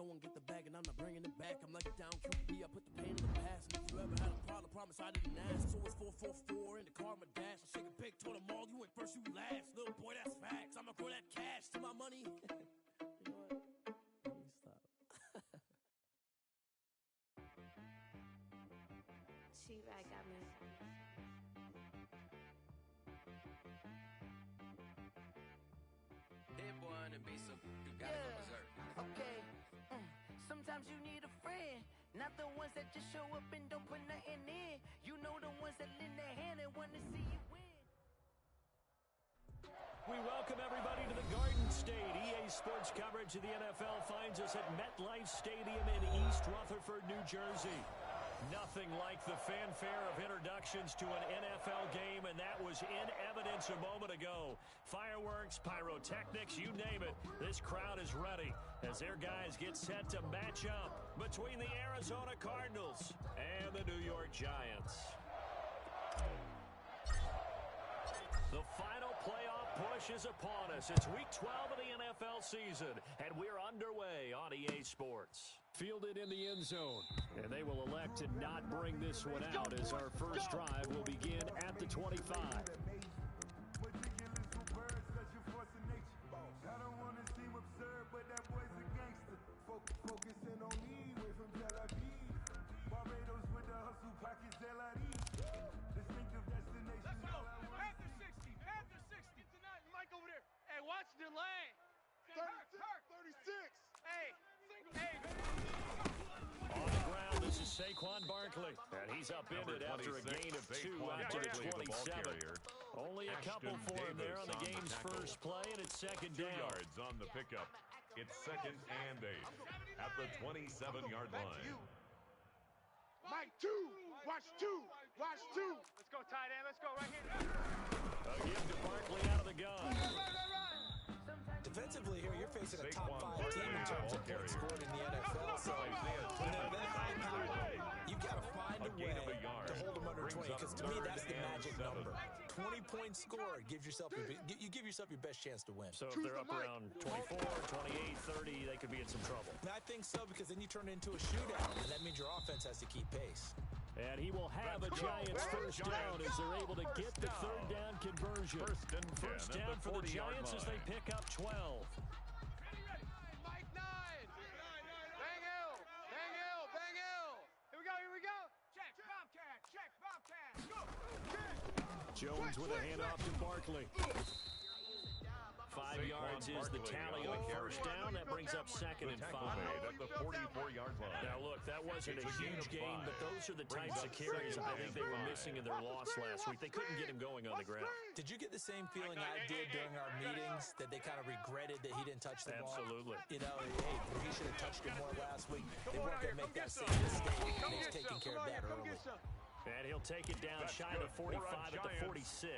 go and get the bag and I'm not bringing it back. I'm like a down QB, I put the pain in the past. And if you ever had a problem, promise I didn't ask. So it's 444 in the car, my dash. I shake a big, told them all, you ain't first, you last. Little boy, that's facts. I'ma grow that cash to my money. You know what? Let me stop. She-Rag got me. Hit one and be so you got it from Missouri. Okay. Sometimes you need a friend, not the ones that just show up and don't put nothing in. You know the ones that lend a hand and want to see you win. We welcome everybody to the Garden State. EA Sports coverage of the NFL finds us at MetLife Stadium in East Rutherford, New Jersey. Nothing like the fanfare of introductions to an NFL game, and that was in evidence a moment ago. Fireworks, pyrotechnics, you name it. This crowd is ready as their guys get set to match up between the Arizona Cardinals and the New York Giants. The final playoff push is upon us. It's week 12 of the NFL season, and we're underway on EA Sports. Fielded in the end zone, and they will elect to not bring this one out as our first drive will begin at the 25. I don't want to seem absurd, but that boy's a gangster. Focusing on me, way from Tel Aviv. Barbados with the hustle pockets, LID. Distinctive destination. Let's go. Panther 60. Panther 60 tonight. Mike over there. Hey, watch the lane. 36. Hey. On the ground, this is Saquon Barkley, and he's upended after a gain of 2 out to the 27. Only a couple for him there on the game's first play, and it's second down. 2 yards on the pickup. It's 2nd and 8 at the 27-yard line. Mike, 2. Watch 2. Watch 2. Let's go, tight end. Let's go right here. A give to Barkley out of the gun. Defensively here, you're facing a top 5 team in terms of points scored in the NFL. So, that high power, you've got to find a way to hold them under 20. Because to me, that's the magic number. 20 points scored gives yourself you give yourself your best chance to win. So if they're up around 24, 28, 30, they could be in some trouble. And I think so, because then you turn it into a shootout, and that means your offense has to keep pace. And he will have a Giants first down as they're able to get the third down conversion. First down for the Giants as they pick up 12. Ready. Mike 9. Bang L. Bang L. Bang L. Here we go. Check, Bobcat. Check, Bobcat. Go. Jones with a handoff to Barkley. 5 yards is the tally on first down. That brings up 2nd and 5. At the 44-yard line. Now, look, that wasn't a huge gain, but those are the types of carries I think they were missing in their loss last week. They couldn't get him going on the ground. Did you get the same feeling I did during our meetings, that they kind of regretted that he didn't touch the ball? Absolutely. You know, hey, he should have touched it more last week. They weren't going to make that same mistake. He's taking care of that early. And he'll take it down shy of 45 at the 46.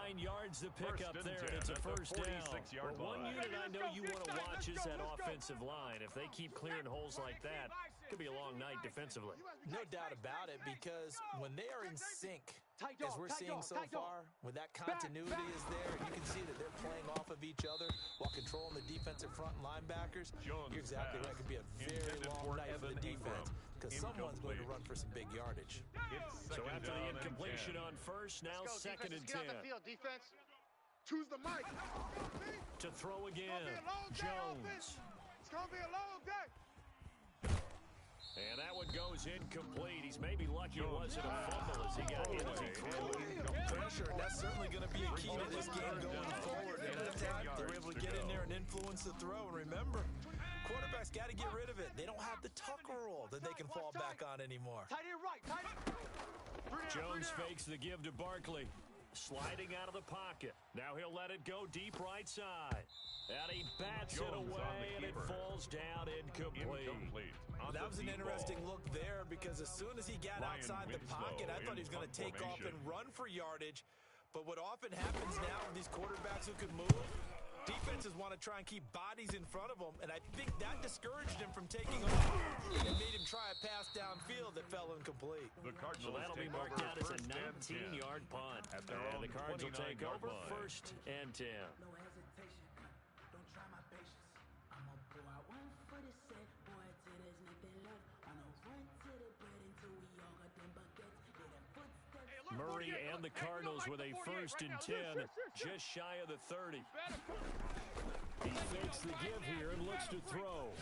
9 yards to pick up there, and it's a first down. Well, one unit I know you want to watch is that offensive line. If they keep clearing holes like that, it could be a long night defensively. No doubt about it, because when they are in sync, as we're seeing so far, when that continuity is there, you can see that they're playing off of each other while controlling the defensive front linebackers. You're exactly right. It could be a very long night for the defense, because someone's going to run for some big yardage. So after the incompletion on first, now 2nd and 10. Get out the field, defense. Choose the mic. To throw again, Jones. It's going to be a long day. And that one goes incomplete. He's maybe lucky it wasn't a fumble as he got hit as he threw. Pressure, and that's certainly going to be a key to this game going forward. And at the time, they were able to get in there and influence the throw. And remember, quarterbacks got to get rid of it. They don't have the Tucker rule that they can fall back on anymore. Tight end right, tight end. Jones fakes the give to Barkley. Sliding out of the pocket. Now he'll let it go deep right side. And he bats it away, and it falls down incomplete. That was an interesting look there, because as soon as he got outside the pocket, I thought he was going to take off and run for yardage. But what often happens now with these quarterbacks who can move, defenses want to try and keep bodies in front of them, and I think that discouraged him from taking off and made him try a pass downfield that fell incomplete. So that'll be marked out as a 19-yard punt. And the Cards will take over 1st and 10. No hesitation. Don't try my patience. I'm gonna pull out one for the Murray and the Cardinals with a 1st and 10, just shy of the 30. He fakes the give here and looks to throw.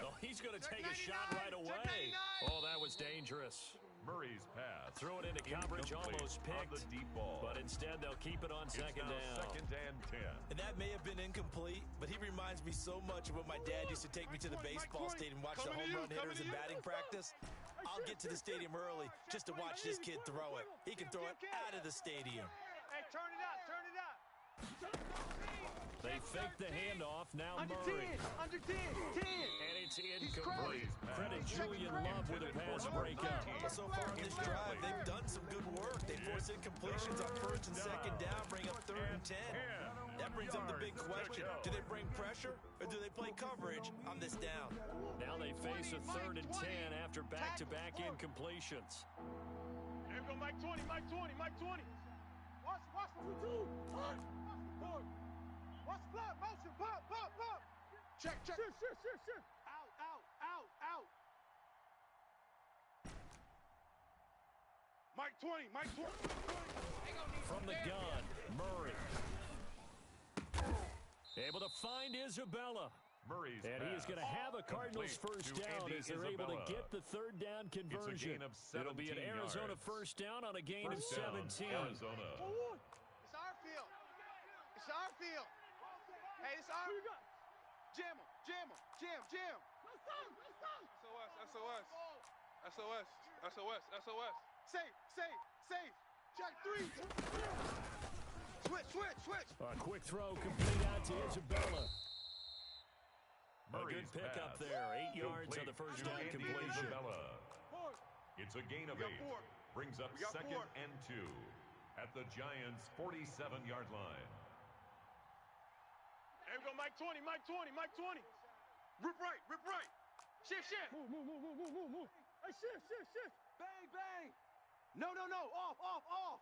Oh, he's going to take a shot right away. Oh, that was dangerous. Murray's pass. Threw it into coverage, almost picked. On the deep ball. But instead, they'll keep it on second down. 2nd and 10. And that may have been incomplete, but he reminds me so much of when my dad used to take me to the baseball stadium, watch the home run hitters in batting practice. I'll get to the stadium early just to watch this kid throw it. He can throw it out of the stadium. Hey, turn it up, turn it up. They fake the handoff, now Under Murray. 10, under 10, 10. And it's incomplete. Credit Julian Love with a pass breakup. So far in this drive, they've done some good work. They force incompletions on 1st and 2nd down, bring up 3rd and 10. That brings up the big question. Do they bring pressure or do they play coverage on this down? Now they face a 3rd and 10 after back-to-back incompletions. There we go, Mike 20, Mike 20, Mike 20. Watch, 2-2. Watch flop, motion, pop. Check. Shit. Out. Mike 20. From the gun, Murray. Able to find Isabella. Murray's And he is going to have a Cardinals complete 1st to down Andy as they're able to Isabella. get the 3rd down conversion. It'll be an Arizona yards. 1st down on a gain of First down, 17. Arizona. It's our field. Hey, it's our. Jam him. SOS. Safe. Check 3. Switch. A quick throw complete out to Isabella. A good Murray's pick up pass. there. 8 yards on the 1st down Andy completion. Isabella. It's a gain of 8. Brings up 2nd and 2 at the Giants' 47-yard line. There we go, Mike 20. Rip right. Shift. Move. Hey, shift. Bang. No. Off.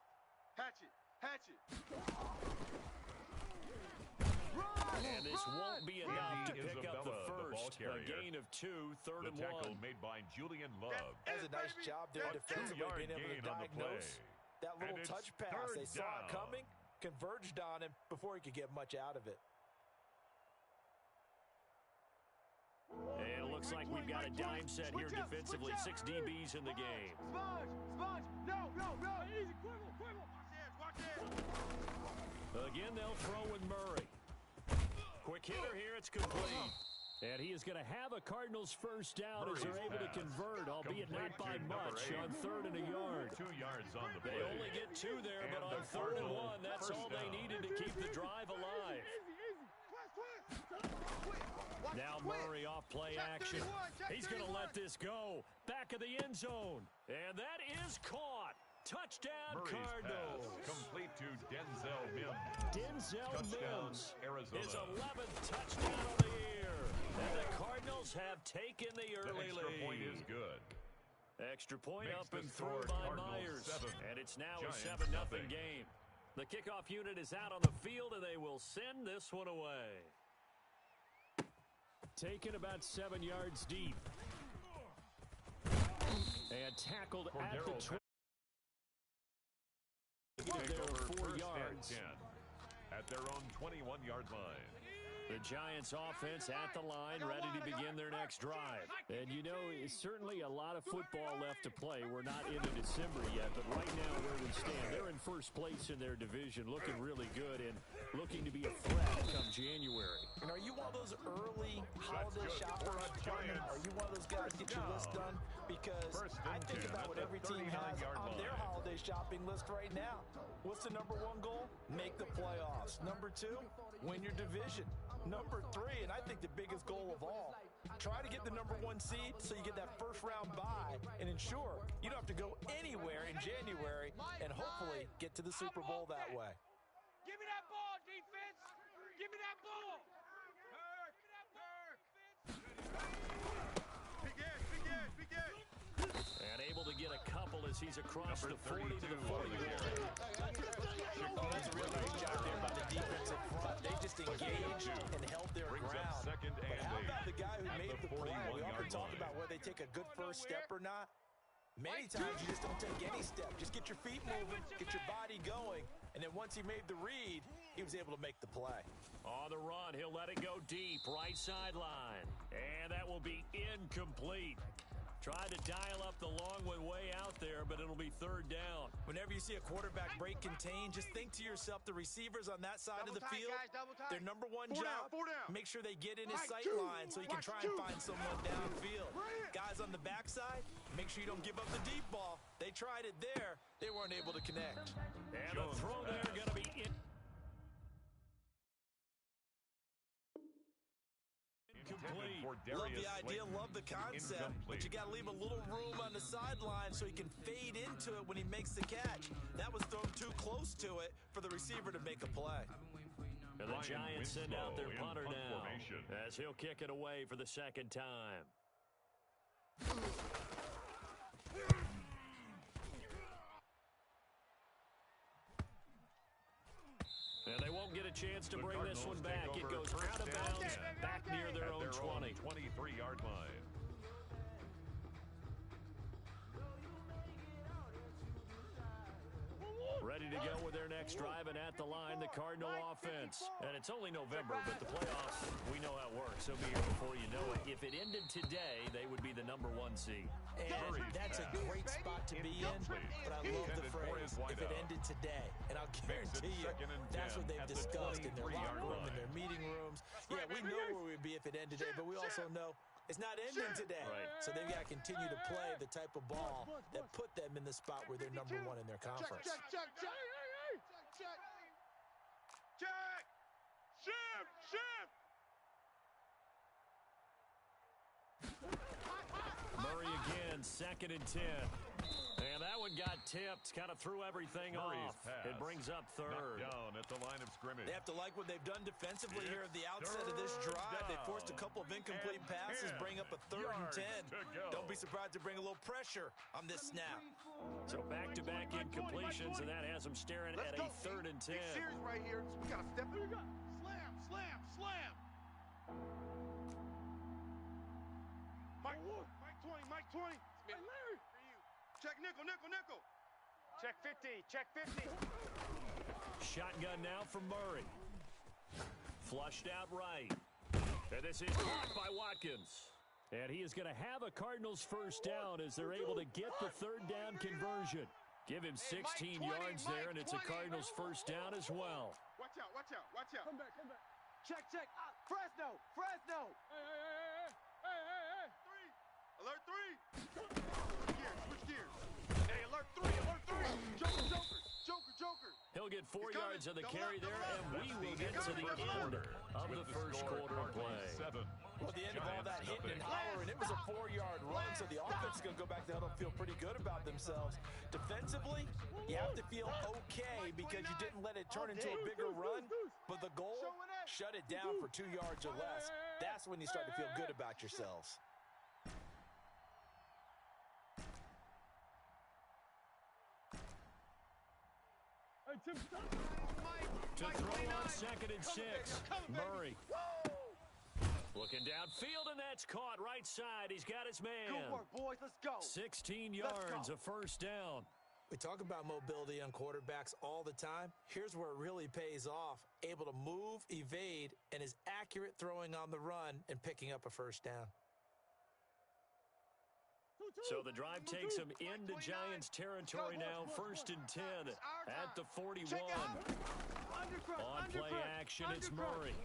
Hatch it. Run. And this won't be enough to Andy pick up the Isabella, the ball 1st. A carrier. gain of 2, 3rd The and tackle 1. made by Julian Love. That was a nice job there defensively, 2-yard being able to gain on the play. diagnose that little And it's touch pass. 3rd They saw it down. coming, converged on him before he could get much out of it. And it looks like we've got a dime set here defensively. 6 DBs in the game. Sponge. No. Easy, Quibble. Watch it. Again, they'll throw with Murray. Quick hitter here, it's complete. And he is going to have a Cardinals 1st down as they're able to convert, albeit not by much, on 3rd and a yard. 2 yards on the play. They only get 2 there, but on 3rd and 1, that's all they needed to keep the drive alive. Now Murray off play action. He's going to let this go. Back of the end zone. And that is caught. Touchdown, Murray's Cardinals. pass complete to Denzel Mims. Denzel Touchdown, Mims. Arizona. His 11th touchdown of the year. And the Cardinals have taken the early extra lead. point is good. Extra point Makes up the and score through by Cardinals Myers. 7, And it's now Giants a 7-0 nothing. game. The kickoff unit is out on the field, and they will send this one away. Taken about 7 yards deep. And tackled at the 20. There are 4 yards. 10 at their own 21-yard line. The Giants offense at the line, ready to begin their next drive. And you know, it's certainly a lot of football left to play. We're not into December yet, but right now where we stand, they're in first place in their division, looking really good and looking to be a threat come January. And are you one of those early holiday shoppers? Are you one of those guys get your list done? Because I think about what every team has on their holiday shopping list right now. What's the number 1 goal? Make the playoffs. Number 2, win your division. Number 3, and I think the biggest goal of all, try to get the number 1 seed so you get that first round bye and ensure you don't have to go anywhere in January and hopefully get to the Super Bowl that way. Give me that ball, defense. Give me that ball. Big edge. And able to get a couple as he's across the 40 to the 41. Oh, that's a real nice job there by the defensive front. They just engaged and held their ground. Second But and how about 8 the guy who at made the the play? We 41-yard often talk line. about whether they take a good first step or not. Many times you just don't take any step. Just get your feet moving, get your body going, and then once he made the read, he was able to make the play. On the run, he'll let it go deep, right sideline. And that will be incomplete. Tried to dial up the long one way out there, but it'll be third down. Whenever you see a quarterback break contain, just think to yourself, the receivers on that side of the field, their number one job, make sure they get in his sight line so he can try and find someone downfield. Guys on the backside, make sure you don't give up the deep ball. They tried it there. They weren't able to connect. And the throw there going to be in. Love the idea, love the concept, but you got to leave a little room on the sideline so he can fade into it when he makes the catch. That was thrown too close to it for the receiver to make a play. And the Giants send out their punter now as he'll kick it away for the second time. And they won't get a chance to bring this one back. It goes out of bounds, back near their own 20. 23-yard line. Ready to go with their next drive, and at the line, the Cardinal offense. And it's only November, but the playoffs, we know how it works. They'll be here before you know it. If it ended today, they would be the #1 seed. And that's a great spot to be in, but I love the phrase, if it ended today. And I'll guarantee you, that's what they've discussed in their locker room, in their meeting rooms. Yeah, we know where we'd be if it ended today, but we also know it's not ending today. Right. So they've got to continue to play the type of ball that put them in the spot where they're #1 in their conference. Check. Shift. Murray again, 2nd and 10. And that one got tipped, kind of threw everything off. It brings up third. Down at the line of scrimmage. They have to like what they've done defensively here at the outset of this drive. They forced a couple of incomplete passes, bring up a 3rd and 10. Don't be surprised to bring a little pressure on this snap. So back-to-back incompletions, and that has them staring at a 3rd and 10. Serious right here. We got to step in. Slam. Mike 20. Hey, Larry. For you. Check nickel. Check 50. Shotgun now from Murray. Flushed out right. And this is caught by Watkins. And he is going to have a Cardinals first down as they're able to get the 3rd down conversion. Give him 16 yards there, and it's a Cardinals first down as well. Watch out. Come back. Check. Fresno. Hey. Alert 3. Switch gears. Hey, alert 3. Joker. He'll get 4 yards of the carry there, and we will get to the end of the first quarter of play. Well, at the end of all that hitting and hollering, it was a 4-yard run, so the offense is going to go back to the huddle and feel pretty good about themselves. Defensively, you have to feel okay because you didn't let it turn into a bigger run, but the goal, shut it down for 2 yards or less. That's when you start to feel good about yourselves. To throw on 2nd and 6, Murray. Looking downfield, and that's caught right side. He's got his man. Good work, boys. Let's go. 16 yards, a first down. We talk about mobility on quarterbacks all the time. Here's where it really pays off. Able to move, evade, and is accurate throwing on the run and picking up a first down. So the drive takes him into Giants territory now. 1st and 10 at the 41. On play action, it's Murray.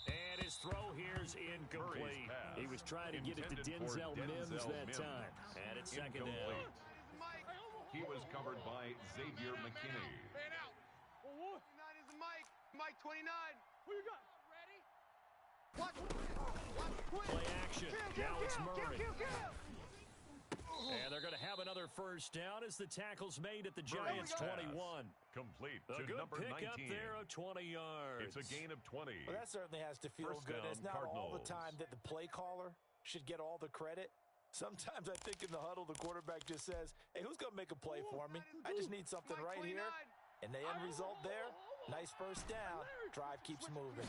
And his throw here's incomplete. He was trying to get it to Denzel Mims that time. And it's 2nd down. He was covered by Xavier McKinney. Man out. 29 is Mike 29. Who you got? Ready? Watch. Play action. Now it's Murray. And they're going to have another first down as the tackle's made at the Giants' 21. Complete A to good number 19. pick up there of 20 yards. It's a gain of 20. Well, that certainly has to feel First good. down, It's not all the Cardinals. time that the play caller should get all the credit. Sometimes I think in the huddle, the quarterback just says, hey, who's going to make a play for me? I just need something right here. And the end result there, Nice first down. Drive keeps moving.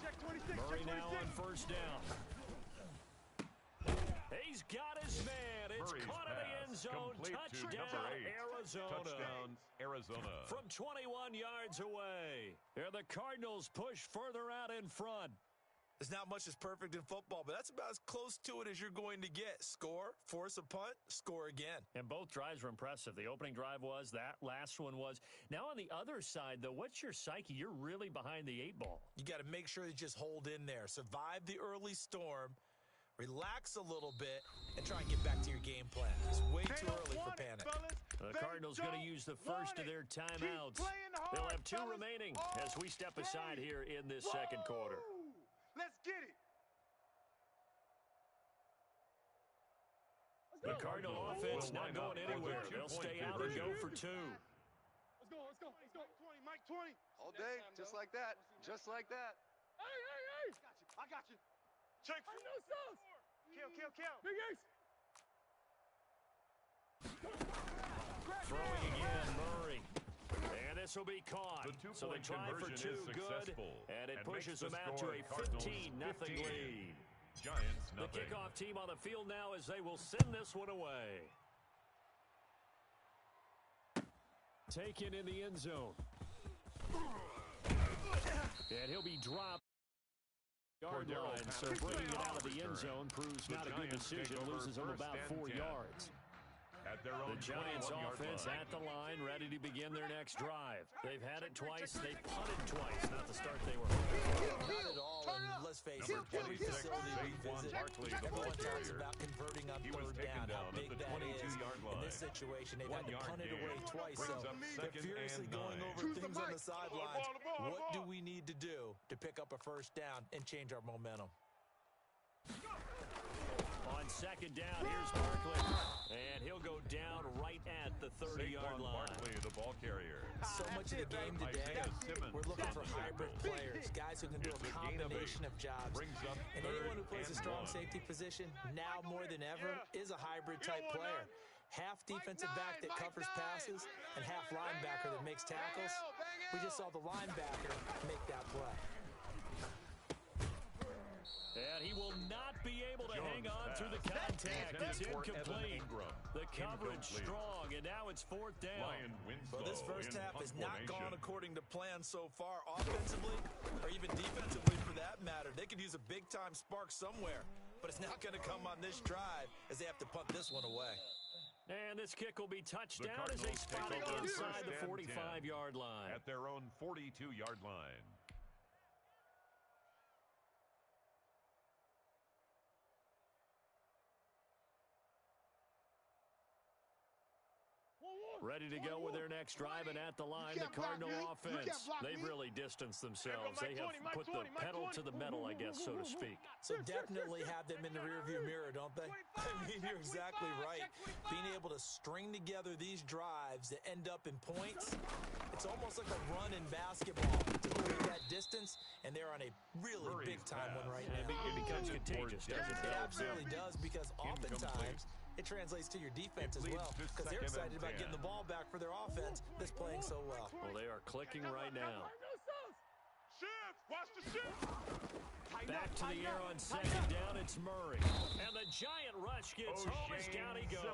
Check 26. Murray check 26. now on first down. He's got his man. It's Murray's caught in the pass end zone. complete to Touchdown, number 8. Arizona. Touchdown, Arizona. From 21 yards away. And the Cardinals push further out in front. There's not much that's perfect in football, but that's about as close to it as you're going to get. Score, force a punt, score again. And both drives were impressive. The opening drive was, that last one was. Now on the other side, though, what's your psyche? You're really behind the 8 ball. You got to make sure you just hold in there. Survive the early storm, relax a little bit, and try and get back to your game plan. It's way too early for panic. The Cardinals going to use the first of their timeouts. They'll have 2 remaining as we step aside here in this second quarter. Let's get it. The Cardinal offense not going anywhere. They'll stay out and go for 2. Let's go, let's go, let's go. 20, Mike 20. All day, just like that. Just like that. Hey. I got you. Check. No sauce. Kill. Big Ace. Throwing again, Murray. And this will be caught. So they try for 2, good. And it pushes them out to a 15-0 lead. Giants The nothing. kickoff team on the field now as they will send this one away. Taken in the end zone. And he'll be dropped. Yard line, so bringing it out of the end zone proves not a good decision. Loses them about 4 yards. At their own The Giants 21-yard offense line. at the line, ready to begin their next drive. They've had it twice. They punted twice. Not the start they were hoping. Not at all, and let's face it, every facility we visit, everyone talks about converting on third down, how big that is. In this situation, they've had to punt it away twice, so they're furiously going over things on the sidelines. What do we need to do to pick up a first down and change our momentum? On second down, here's Barkley. And he'll go down right at the 30-yard line. Barkley, the ball carrier. So much of the game today, we're looking for hybrid players, guys who can do a combination of jobs. And anyone who plays a strong safety position, now more than ever, is a hybrid-type player. Half defensive back that covers passes and half linebacker that makes tackles. We just saw the linebacker make that play. And he will not be able to hang on through the contact. It's incomplete. The coverage strong, and now it's 4th down. Well, this first half has not gone according to plan so far, offensively or even defensively for that matter. They could use a big-time spark somewhere, but it's not going to come on this drive as they have to punt this one away. And this kick will be touched down as they spot it inside the 45-yard line. At their own 42-yard line. Ready to go with their next drive, and at the line, the Cardinal offense. They've really distanced themselves. They have put the pedal to the metal, I guess, so to speak. So definitely have them in the rearview mirror, don't they? I mean, you're exactly right. Being able to string together these drives that end up in points, it's almost like a run in basketball to create that distance, and they're on a really big-time one right now. It becomes contagious, doesn't it? It absolutely does, because oftentimes it translates to your defense as well, because they're excited about getting the ball back for their offense that's playing so well. Well, they are clicking right now. Shift! Watch the shift! Back to the air on second down, it's Murray. And the giant rush gets home as down he goes.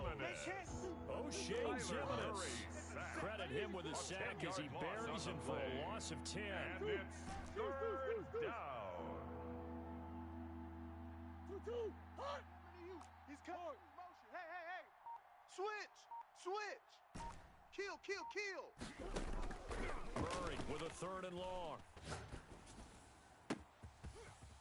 O'Shea Zimenez. Credit him with a sack as he buries him for a loss of 10. And it's 3rd down. He's coming. Hey. Switch. Kill. Murray with a 3rd and long.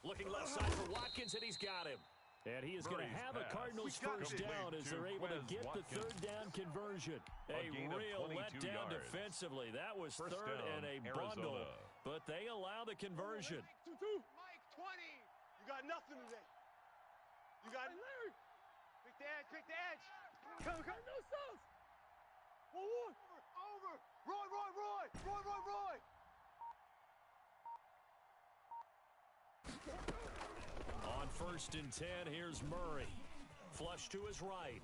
Looking left side for Watkins, and he's got him. And he is going to have a Cardinals first down as they're able to get the 3rd down conversion. A real letdown defensively. That was 3rd and a bundle, but they allow the conversion. Mike 20. You got nothing today. You got it. Larry. Pick the edge. Come. No sauce. Over. Roy. On 1st and 10, here's Murray. Flush to his right.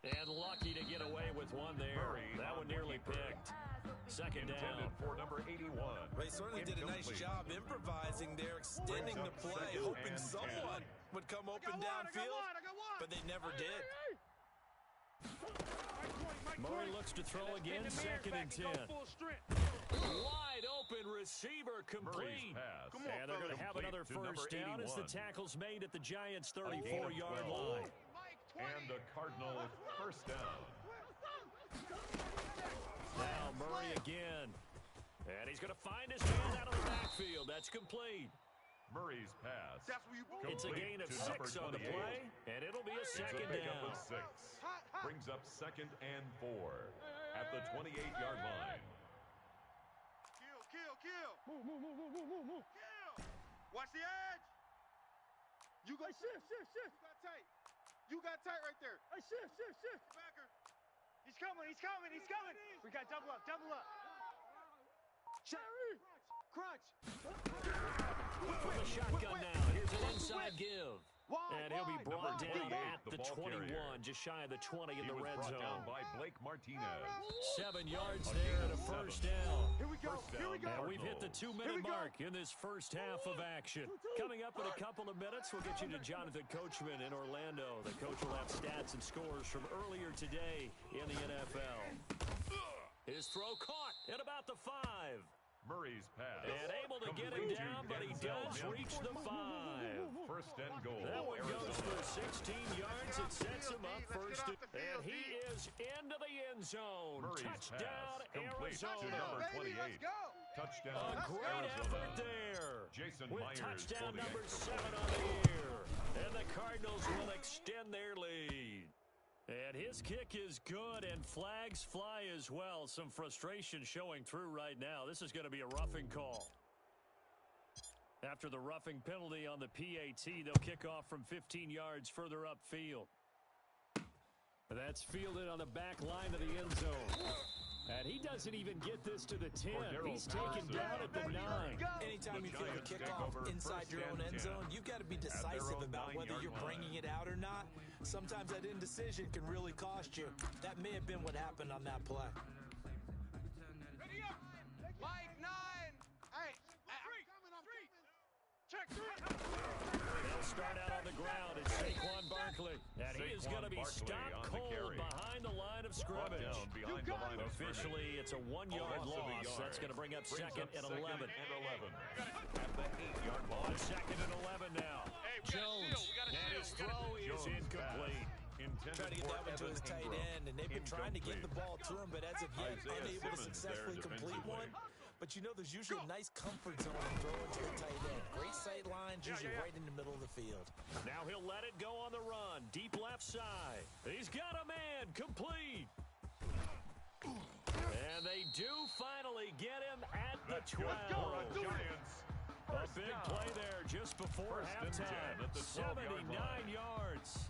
And lucky to get away with one there. Murray That one nearly picked. Second down. For number 81. They certainly did a nice job improvising there, extending the play, hoping someone would come open downfield, but they never did. Murray looks to throw again, second and 10. Wide open receiver complete. And they're going to have another first down as the tackle's made at the Giants' 34-yard line. And the Cardinals first down. Now Murray again. And he's going to find his man out of the backfield. That's complete. Murray's pass. It's a gain of 6 on the play, and it'll be a second down. Of 6. Brings up second and 4 at the 28-yard line. Kill. Move. Kill. Watch the edge. You got shift. You got tight right there. Hey, shift. Backer. He's coming. We got double up. Cherry. Crunch. From the shotgun now. Here's an inside give. And he'll be brought down at the 21, just shy of the 20 in the red zone. Down by Blake Martinez. 7 yards there and a first down. Here we go. And we've hit the 2-minute mark in this first half of action. Coming up in a couple of minutes, we'll get you to Jonathan Coachman in Orlando. The coach will have stats and scores from earlier today in the NFL. His throw caught at about the 5. Murray's pass. And able to get him down, but he does reach the 5. First and goal. That one goes for 16 yards. It sets him up first. And he is into the end zone. Murray's touchdown, pass, Arizona. to number 28. Touchdown, A great Arizona. effort there. Jason with Myers touchdown for the number extra 7 on the year. And the Cardinals will extend their lead. And his kick is good, and flags fly as well. Some frustration showing through right now. This is going to be a roughing call. After the roughing penalty on the PAT, they'll kick off from 15 yards further upfield. That's fielded on the back line of the end zone. And he doesn't even get this to the 10. He's taken down at the 9. Anytime you field a kickoff inside your own end zone, you've got to be decisive about whether you're bringing it out or not. Sometimes that indecision can really cost you. That may have been what happened on that play. Ready up. Mike 9. Hey. Check 3. They'll start out on the ground. It's Saquon Barkley. And he is going to be stopped cold behind the line of scrimmage. Officially, it's a 1-yard loss. That's going to bring up second and 11. At the 8-yard line. Second and 11 now. Jones. And his throw is incomplete. Trying to get that one to his tight end, and they've been trying to get the ball to him, but as of yet, unable to successfully complete one. But you know, there's usually a nice comfort zone in throwing to the tight end. Great sight lines, usually right in the middle of the field. Now he'll let it go on the run. Deep left side. He's got a man. Complete. And they do finally get him at the 12. A big play there just before halftime. 79 yards.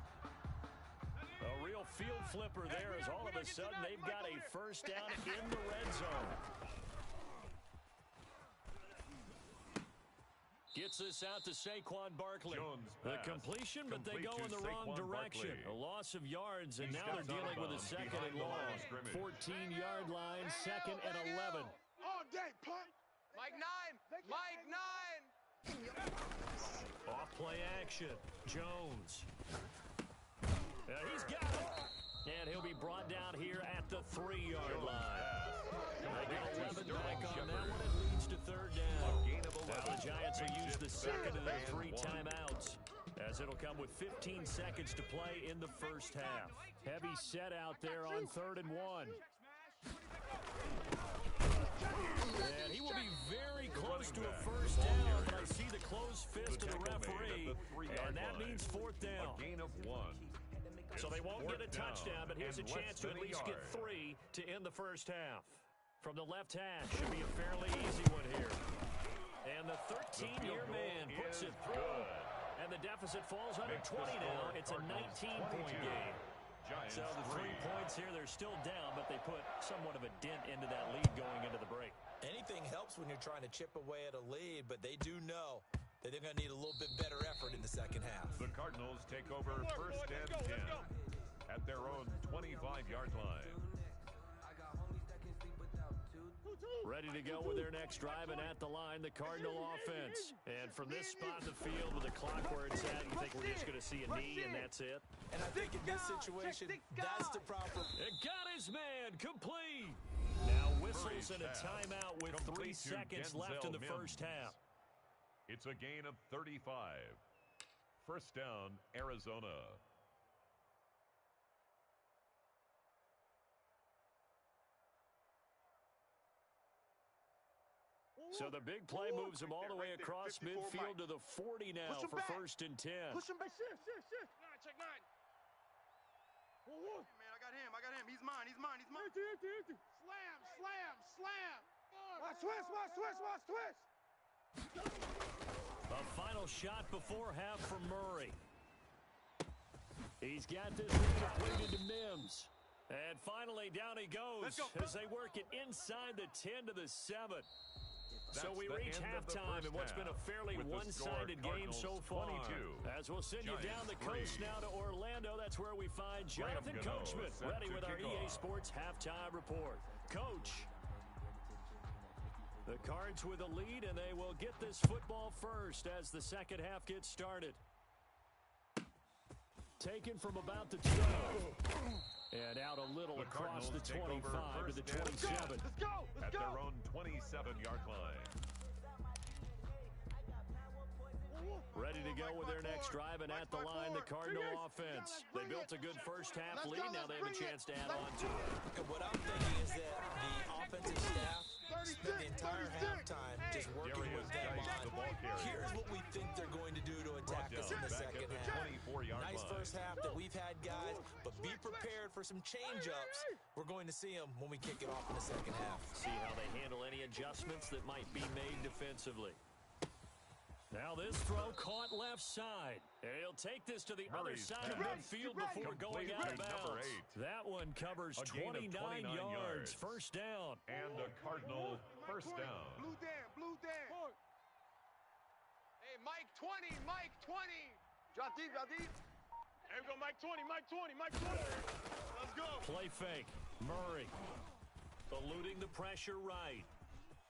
A real field flipper there as all of a sudden they've got a first down in the red zone. Gets this out to Saquon Barkley. The completion, but they go in the wrong direction. A loss of yards, and now they're dealing with a second and long. 14-yard line, second and 11. All day, punt. Mike 9. Off play action. Jones. He's got it. And he'll be brought down here at the 3-yard line. They get 11 back on that one. It leads to third down. Now the Giants will use the second of their 3 timeouts, as it'll come with 15 seconds to play in the first half. Heavy set out there on 3rd and 1. And he will be very close to a first down, but I see the closed fist of the referee, and that means 4th down. A gain of 1. So they won't get a touchdown, but here's a chance to at least get 3 to end the first half. From the left hash, should be a fairly easy one here. And the 13-year man puts it through. And the deficit falls under 20 now. It's a 19-point game. So the 3 points here, they're still down, but they put somewhat of a dent into that lead going into the break. Anything helps when you're trying to chip away at a lead, but they do know that they're going to need a little bit better effort in the second half. The Cardinals take over first and 10 at their own 25-yard line. Ready to go with their next drive, and at the line, the Cardinal offense. And from this spot in the field with the clock where it's at, you think we're just going to see a knee and that's it? And I think in this situation, that's the proper. It got his man complete. Now whistles and a timeout with 3 seconds left in the first half. It's a gain of 35. First down, Arizona. So the big play moves him all the way across midfield to the 40 now for first and 10. Push him back. Check 9. Hey, man, I got him. He's mine. Slam. Watch twist. A final shot before half from Murray. He's got this one completed to Mims. And finally, down he goes as they work it inside the 10 to the 7. So we reach halftime in what's been a fairly one-sided game so far. 22, as we'll send you down the coast now to Orlando. That's where we find Jonathan Coachman ready with our EA Sports halftime report. Coach. The Cards with a lead, and they will get this football first as the second half gets started. Taken from about the 12. And out a little across the 25 to the 27. Let's go. At their own 27-yard line. Ready to go with their next drive, and at the line, the Cardinal offense. They built a good first half lead. Now they have a chance to add on to it. And what I'm thinking is that the offensive staff spent the entire halftime just working with them on here's what we think they're going to do to attack us in the second half. Nice first half that we've had, guys, but be prepared for some change-ups. We're going to see them when we kick it off in the second half. See how they handle any adjustments that might be made defensively. Now this throw caught left side. And he'll take this to the other side of midfield before going out of bounds. That one covers 29 yards. First down. And a Cardinal first down. Blue down. Hey, Mike 20. Drop deep. There we go, Mike 20. Let's go. Play fake. Murray eluding the pressure right.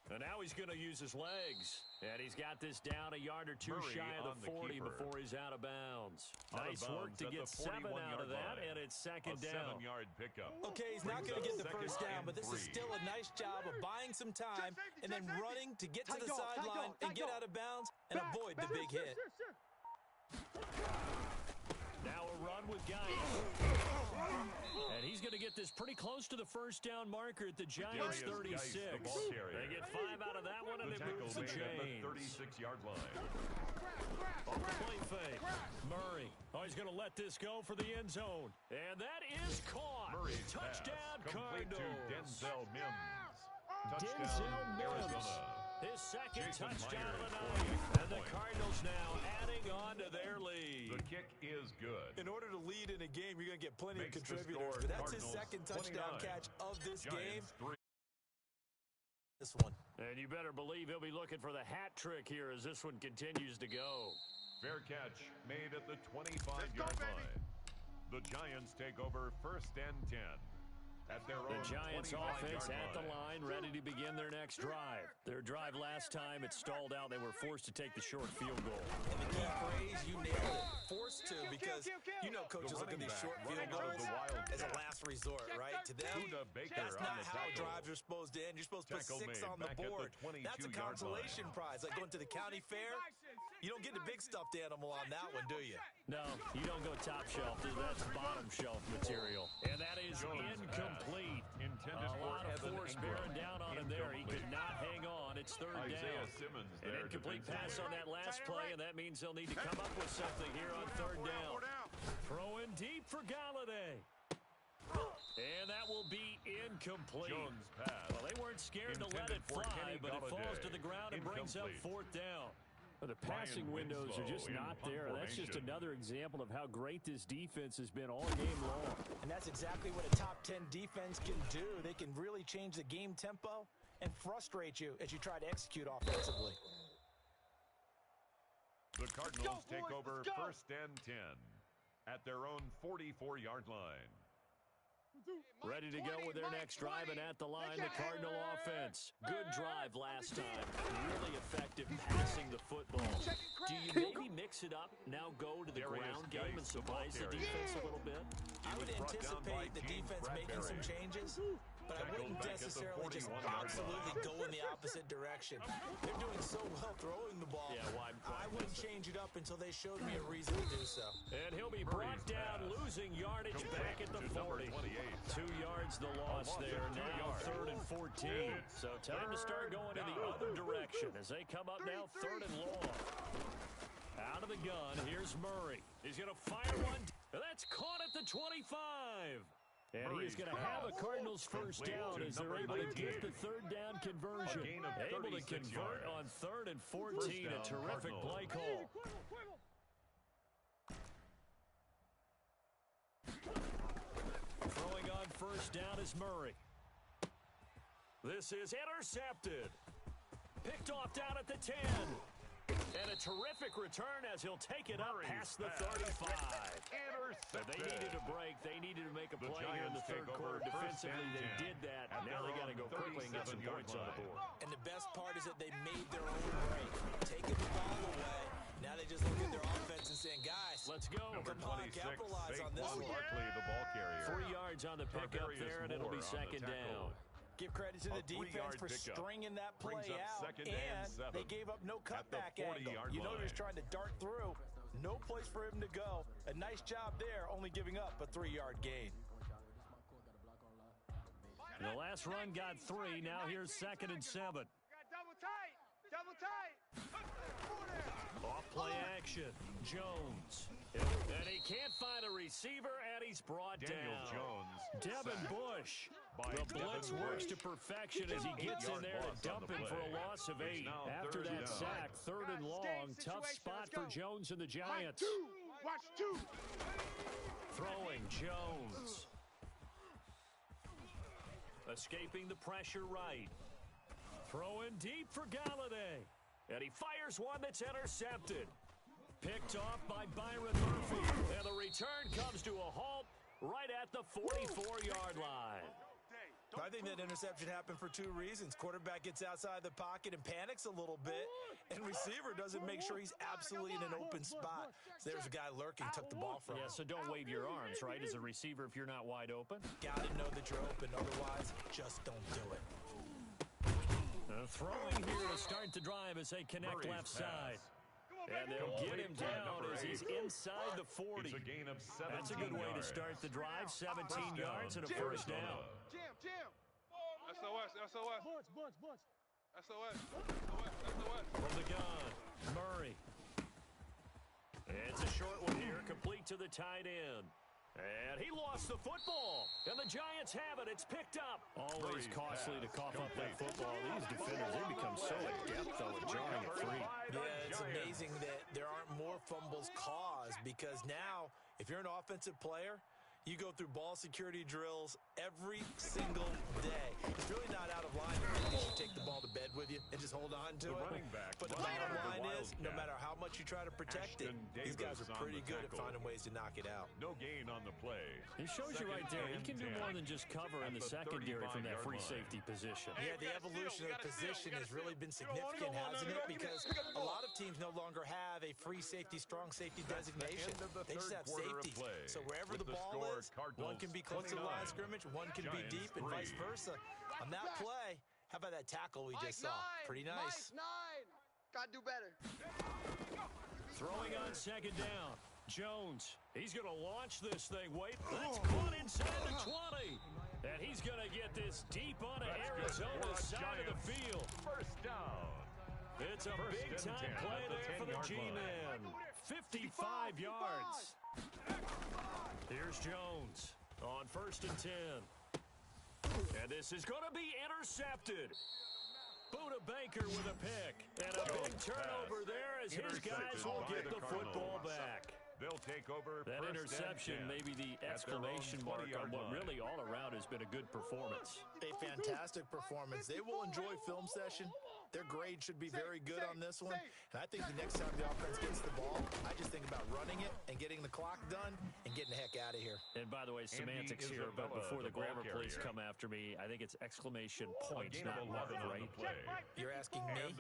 And now he's going to use his legs. And he's got this down a yard or two Murray shy of the 40 keeper. before he's out of bounds. Out Nice of work bounds to at get the 7 out of 41-yard that, line. and it's second down. 7-yard pickup. Okay, he's not going to get the first down, but this is still a nice job of buying some time and then running to get to the sideline and get out of bounds and avoid the big hit. Now a run with Guy. And he's going to get this pretty close to the first down marker at the Giants' 36. They get 5 out of that one, and it moves the chains. 36-yard line. On the play fake, Murray. Oh, he's going to let this go for the end zone. And that is caught. Murray's Touchdown, pass complete to Cardinals. Denzel Mims. Denzel Touchdown, Mims. Arizona. His second Jason touchdown of the Myers night. And the point. Cardinals now adding on to their lead. The kick is good. In order to lead in a game, you're going to get plenty Makes of the contributors. score But that's his Cardinals second touchdown 29. catch of this game. Giants 3. This one. And you better believe he'll be looking for the hat trick here as this one continues to go. Fair catch made at the 25-yard line. The Giants take over first and 10. At their The own Giants 25-yard offense at the line, ready to begin their next drive. Their drive last time, it stalled out. They were forced to take the short field goal. And the key phrase, you nailed it. Forced to, because you know coaches look at these short field goals as a last resort, right? To them, that's not how drives are supposed to end. You're supposed to put 6 on the board. That's a consolation prize, like going to the county fair. You don't get the big stuffed animal on that one, do you? No, you don't go top shelf. That's bottom shelf material. And that is incomplete. Intended a lot of for force Evan bearing Ingram. down on him there. He could not hang on. It's third Isaiah down. Simmons An there incomplete pass defensively. on that last play, and that means they'll need to come up with something here on third down. Throwing deep for Galladay. And that will be incomplete. Jones pass. Well, they weren't scared to let it Intended for fly, Kenny but it falls Galladay. to the ground and brings up Incomplete. fourth down. Well, the passing windows are just Winslow in not punt there. That's just formation. another example of how great this defense has been all game long. And that's exactly what a top 10 defense can do. They can really change the game tempo and frustrate you as you try to execute offensively. The Cardinals take over first and 10. at their own 44-yard line. Ready to go with their next drive, and at the line, the Cardinal offense. Good drive last time. Really effective passing the football. Do you maybe mix it up, now go to the ground game and surprise the defense a little bit? I would anticipate the defense making some changes, but I wouldn't necessarily just absolutely go in the opposite direction. They're doing so well throwing the ball. Yeah, I wouldn't change it up until they showed me a reason to do so. And he'll be brought down, losing yardage back at the 40. 2 yards the loss there, now 3rd and 14. So time to start going in the other direction as they come up now 3rd and long. Out of the gun, here's Murray. He's going to fire one. That's caught at the 25. And he's going to have a Cardinals first down as they're able to get the 3rd down conversion. Able to convert on 3rd and 14. A terrific play call. Throwing on first down is Murray. This is intercepted. Picked off down at the 10. And a terrific return as he'll take it up past the 35. So they needed a break. They needed to make a play here in the 3rd quarter. Defensively, they did that. Now they got to go quickly and get some points on the board. And the best part is that they made their own break, taking the ball away. Now they just look at their offense and saying, guys, let's go. Number come on, 26, capitalize on this one. Barkley, the ball carrier. 3 yards on the pickup there, and it'll be 2nd down. Give credit to the defense for stringing that play out, and they gave up no cutback angle. You know, you're trying to dart through. No place for him to go. A nice job there, only giving up a 3-yard gain. The last run got 3. Now here's 2nd and 7. Got double tight. Double tight. Off play action. Jones. And he can't find a receiver, and he's brought Daniel down. Jones. Devin Bush. The blitz works to perfection as he gets in there to dump him for a loss of 8. After that sack, 3rd and long. Tough spot for Jones and the Giants. Watch 2. Throwing Jones. Escaping the pressure right. Throwing deep for Galladay. And he fires one that's intercepted. Picked off by Byron Murphy. And the return comes to a halt right at the 44-yard line. I think that interception happened for 2 reasons. Quarterback gets outside the pocket and panics a little bit, and receiver doesn't make sure he's absolutely in an open spot. So there's a guy lurking, took the ball from him. Yeah, so don't wave your arms, right, as a receiver if you're not wide open? Got to know that you're open. Otherwise, just don't do it. Throwing here to start the drive as they connect left side. And they'll get him down as he's inside the 40. That's a good way to start the drive. 17 yards and a first down. Jam. SOS. Bunch. SOS. From the gun, Murray. It's a short one here, complete to the tight end. And he lost the football. And the Giants have it. It's picked up. Always costly to cough up that football. These defenders, they become so adept, though, at jarring it free. Yeah, it's amazing that there aren't more fumbles caused because now, if you're an offensive player, you go through ball security drills every single day. It's really not out of line. You should take the ball to bed with you and just hold on to it. But the bottom line is, no matter how much you try to protect it, these guys are pretty good at finding ways to knock it out. No gain on the play. He shows you right there, he can do more than just cover in the secondary from that free safety position. Yeah, the evolution of the position has really been significant, hasn't it? Because a lot of teams no longer have a free safety, strong safety designation. They just have safeties. So wherever the ball is, one can be close to the line of scrimmage, one can be deep, and vice versa. On that play, how about that tackle we just saw? Pretty nice. Gotta do better. Throwing on 2nd down. Jones, he's going to launch this thing. Wait, that's caught inside the 20. And he's going to get this deep onto Arizona's side of the field. First down. It's a big-time play there for the G-Men. 55 yards. Here's Jones on 1st and 10. And this is going to be intercepted. Buda Baker with a pick. And a big turnover there as his guys will get the football back. They'll take over. That interception may be the exclamation mark on what really all around has been a good performance. A fantastic performance. They will enjoy film session Their grade should be very good on this one. And I think the next time the offense gets the ball, I just think about running it and getting the clock done and getting the heck out of here. And by the way, semantics here, but before the grammar police come after me, I think it's exclamation point, not mark, right? You're asking me?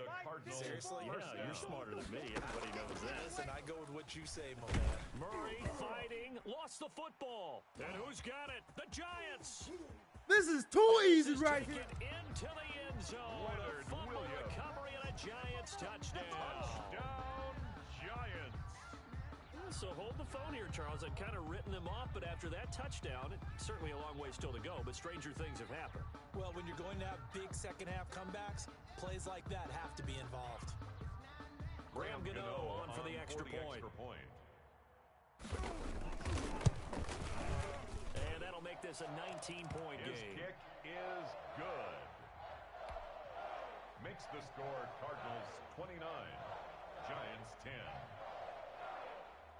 Seriously? Yeah, you're smarter than me. Everybody knows that. Listen, I go with what you say, my man. Murray fighting, lost the football. And who's got it? The Giants. This is too easy right here. Into the end zone. A fumble recovery and a Giants touchdown. Touchdown, Giants. So hold the phone here, Charles. I'd kind of written them off, but after that touchdown, certainly a long way still to go, but stranger things have happened. Well, when you're going to have big second-half comebacks, plays like that have to be involved. Graham Gano on for the extra point. And that'll make this a 19-point game. His kick is good. Makes the score Cardinals 29, Giants 10.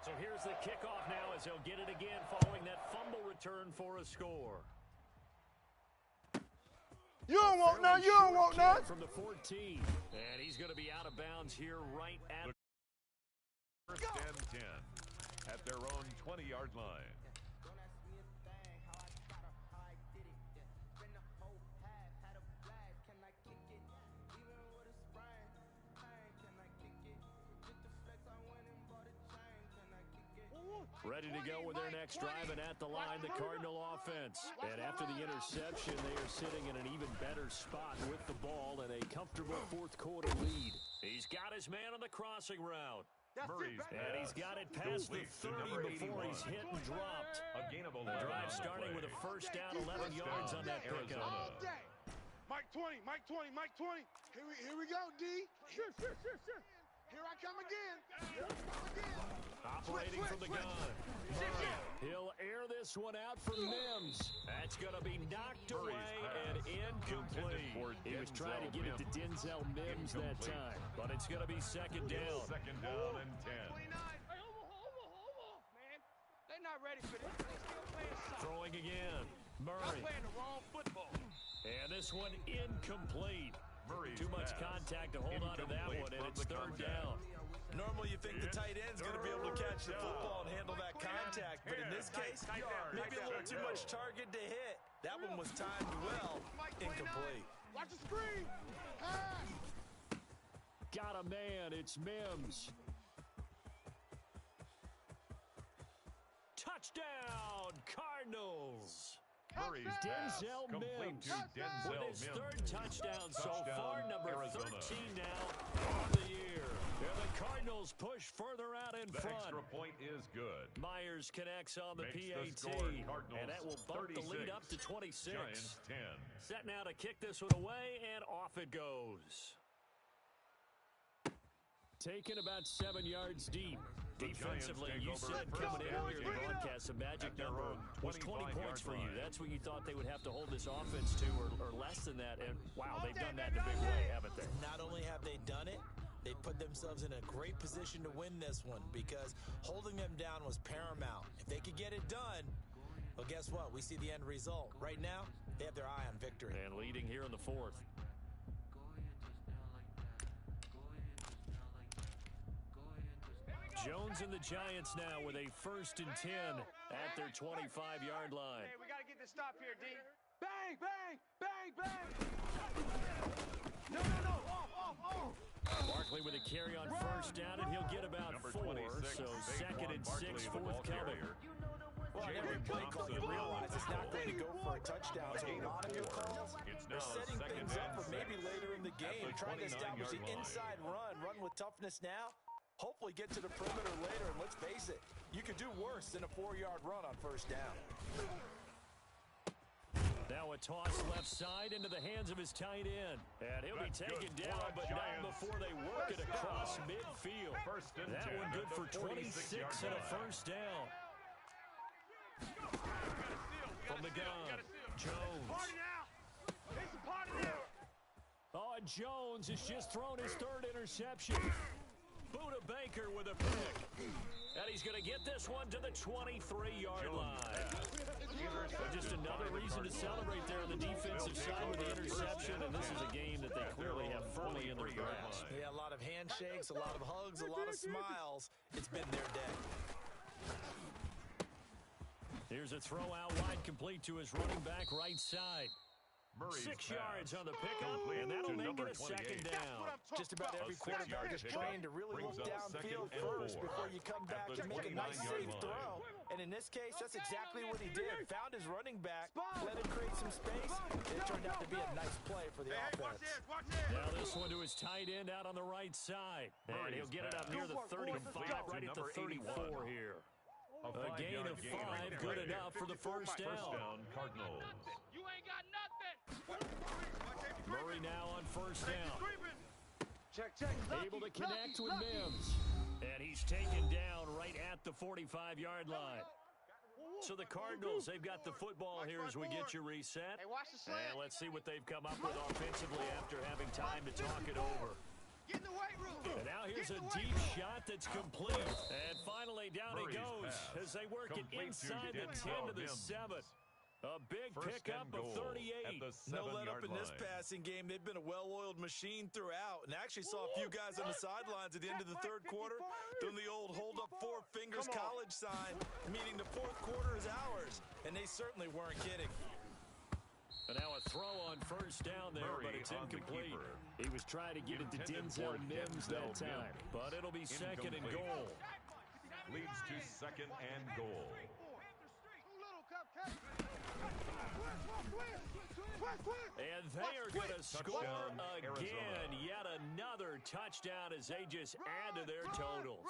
So here's the kickoff now as he'll get it again following that fumble return for a score. You don't want none. You don't want none. From the 14. And he's going to be out of bounds here right at the first and 10 at their own 20-yard line. Ready to go with their next drive, and at the line, the Cardinal offense. And after the interception, they are sitting in an even better spot with the ball and a comfortable fourth-quarter lead. He's got his man on the crossing route. And he's got it past the 30 before he's hit and dropped. A gain of 11. The drive starting with a first down, 11 yards on that pickup. Mike 20, Mike 20, Mike 20. Here we go, D. Sure. Here I come again. Operating from the gun. He'll air this one out for Mims. That's going to be knocked away and incomplete. He was trying to get it to Denzel Mims that time, but it's going to be second down. Second down and 10. Hey, man. They're not ready for this. They're still playing soft. Throwing again. Murray. They're playing the wrong football. And this one incomplete. Too much contact to hold on to that one, and it's third down. Normally you think the tight end's going to be able to catch the football and handle that contact, but in this case, maybe a little too much target to hit. That one was timed well, incomplete. Watch the screen. Got a man, it's Mims. Touchdown, Cardinals. Denzel Mims with his third touchdown so far, number 13 now on the year. And the Cardinals push further out in front. The extra point is good. Myers connects on the Makes PAT, and that will bump 36, the lead up to 26. Giants 10. Set now to kick this one away, and off it goes. Taken about 7 yards deep. Defensively, you said coming in earlier in the broadcast, the magic number was 20 points for you. That's what you thought they would have to hold this offense to, or less than that. And, wow, they've done that in a big way, haven't they? Not only have they done it, they put themselves in a great position to win this one because holding them down was paramount. If they could get it done, well, guess what? We see the end result. Right now, they have their eye on victory. And leading here in the fourth. Jones and the Giants now with a 1st and 10 at their 25-yard line. Hey, we got to get this stop here, D. Bang, bang, bang, bang. No. Off. Barkley with a carry on first down, and he'll get about 4. So 2nd and 6, fourth coming. Well, every play call, you realize it's not going to go for a touchdown. So a lot of your calls are setting things up for maybe later in the game, trying to establish the inside run with toughness now. Hopefully get to the perimeter later, and let's face it, you could do worse than a 4-yard run on first down. Now a toss left side into the hands of his tight end. And he'll be taken down, but not before they work it across midfield. That one good for 26 and a first down. From the gun, Jones. Oh, and Jones has just thrown his 3rd interception. Buda Baker with a pick. And he's going to get this one to the 23-yard line. Just another reason to celebrate there on the defensive side with the interception. And this is a game that they clearly have firm early in their grasp. Yeah, a lot of handshakes, a lot of hugs, a lot of smiles. It's been their day. Here's a throw out wide, complete to his running back right side. Murray's 6 yards on the pickup, complete and that'll to make it number a second 28. down. Just about every quarterback is trained to really look downfield first before you come back and make a nice safe throw. And in this case, that's exactly what he did. Found his running back, let him create some space, and it turned out to be a nice play for the offense. Now this one to his tight end out on the right side. And he'll get it up near the 35, right at the 34 here. A gain of 5, good enough for the first down. First down, Cardinals. You ain't got nothing. Murray now on first down. Check. Able to connect with Mims. And he's taken down right at the 45-yard line. So the Cardinals, they've got the football here as we get you reset. Hey, watch the slant. And let's see what they've come up with offensively after having time to talk it over. Get in the weight room. And now here's a deep shot that's complete. And finally down he goes as they work it inside the 10 to the 7. A big pickup of 38. No let up in this passing game. They've been a well-oiled machine throughout. And I actually saw a few guys on the sidelines at the end of the third quarter doing the old hold up 4 fingers college sign, meaning the fourth quarter is ours. And they certainly weren't kidding. And now a throw on first down there, but it's incomplete. He was trying to get it to Denzel Mims that time, but it'll be second and goal. Leads to second and goal. And they are going to score again. Yet another touchdown as they just add to their totals.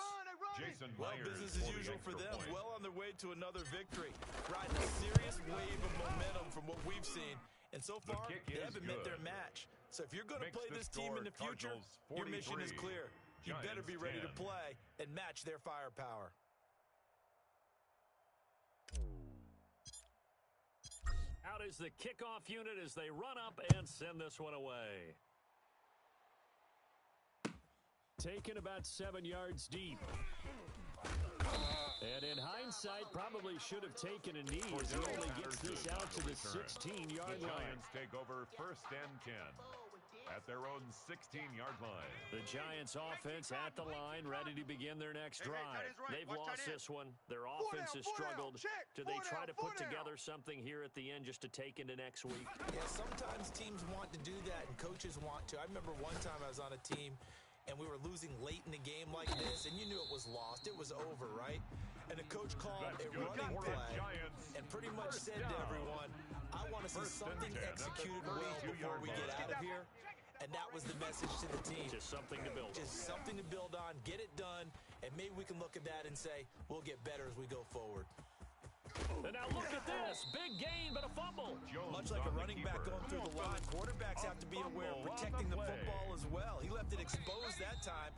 Jason Well, Myers business as for the usual for extra them. point. Well on their way to another victory. Riding a serious wave of momentum from what we've seen. And so far, kick they is haven't met their good. match. So if you're going to Makes play the this team in the score future, Cardinals your mission is 43, clear. You better Giants be ready 10. to play and match their firepower. Out is the kickoff unit as they run up and send this one away. Taken about 7 yards deep. And in hindsight, probably should have taken a knee as he only gets this out to the 16-yard The line. Giants take over first and 10 at their own 16-yard line. The Giants offense at the line, ready to begin their next drive. They've lost this one. Their offense has struggled. Do they try to put together something here at the end just to take into next week? Yeah, sometimes teams want to do that and coaches want to. I remember one time I was on a team and we were losing late in the game like this, and you knew it was lost. It was over, right? And the coach called a running play and pretty much said to everyone, I want to see something executed well before we get out of here. And that was the message to the team. Just something to build on. Just something to build on, get it done, and maybe we can look at that and say, we'll get better as we go forward. And now look at this. Big gain, but a fumble. Much like a running back going through the line, quarterbacks have to be aware of protecting the football as well. He left it exposed that time.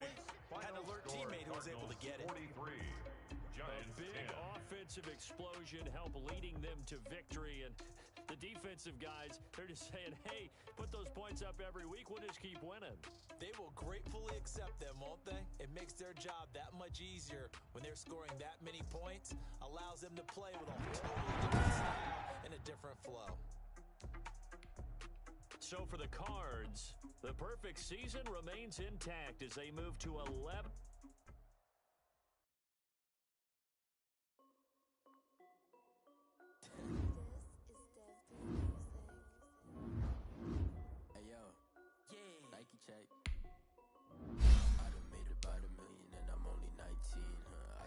Had an alert teammate who was able to get it. 43. Giants A big 10. offensive explosion help leading them to victory. And the defensive guys, they're just saying, hey, put those points up every week. We'll just keep winning. They will gratefully accept them, won't they? It makes their job that much easier when they're scoring that many points, allows them to play with a totally different style and a different flow. So for the Cards, the perfect season remains intact as they move to 11. Hey yo, Nike check. I done made about $1 million and I'm only 19.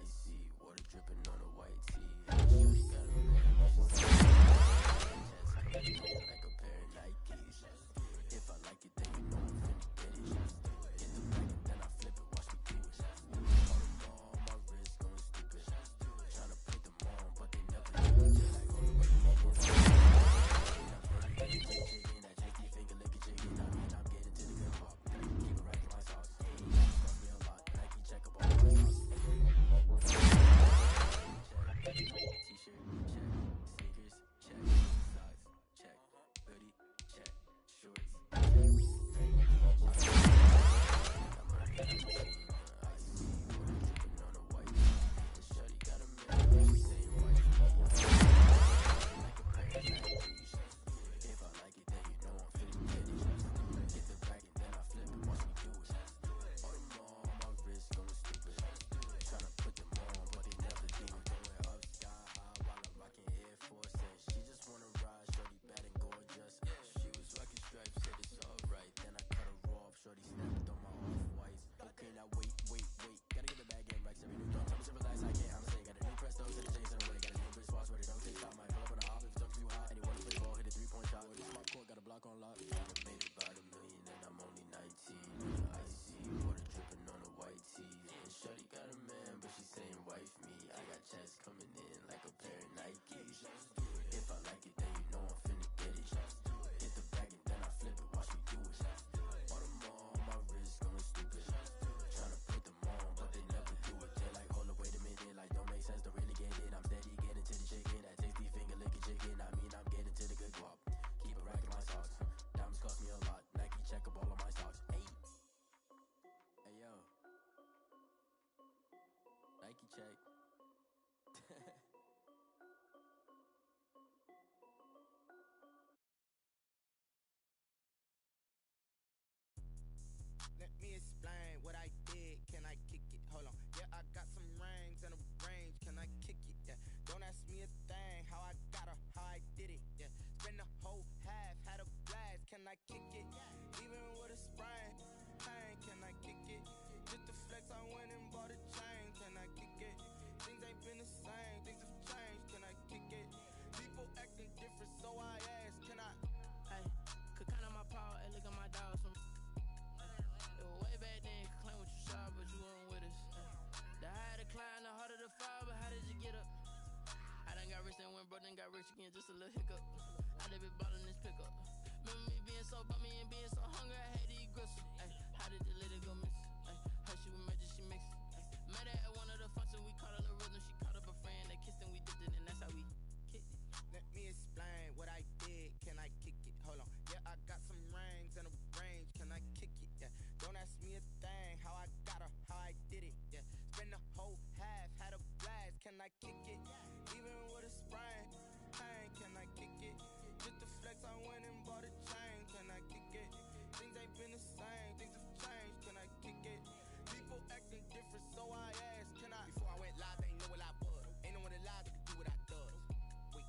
Icy water dripping on a white tee. Shorty got a like a pair of Nikes. If I like it, then you know I'm finna get it. In the bag and then I flip it. Watch me do it. All the ball on my wrist going stupid. Tryna put them on, but they never do it. Like all the way to my wrist. T-shirt, check. Sneakers, check. Socks, check. sprain? Pain, can I kick it? Just the flex, I went and bought a chain. Can I kick it? Things ain't been the same. Things have changed. Can I kick it? People acting different, so I ask, can I? Hey, could count on my power and look at my dogs from. It was way back then, could claim what you saw, but you weren't with us. The higher the climb, the harder the fall, but how did you get up? I done got rich and went broke, then got rich again, just a little hiccup. I done been ballin' this pickup. Remember me being so bummy and being so hungry, I had to eat gristle. Ay, how did the lady go miss? Ay, her she was magic, she mixed. Met her at one of the functions, we caught a little rhythm. She caught up a friend, they kissed and we dipped it, and that's how we kicked it. Let me explain what I did. Can I kick it? Hold on. Yeah, I got some rings and a range. Can I kick it? Yeah. Don't ask me a thing. How I got her, how I did it. Yeah. Spend the whole half, had a blast. Can I kick it? Even with a sprain. Pain, can I kick it? Just the flex, I went and bought a chain. Can I kick it? Things ain't been the same. Things have changed. Can I kick it? People acting different, so I ask, can I? Before I went live, they ain't know what I was. Ain't no one alive that could do what I does. Wait.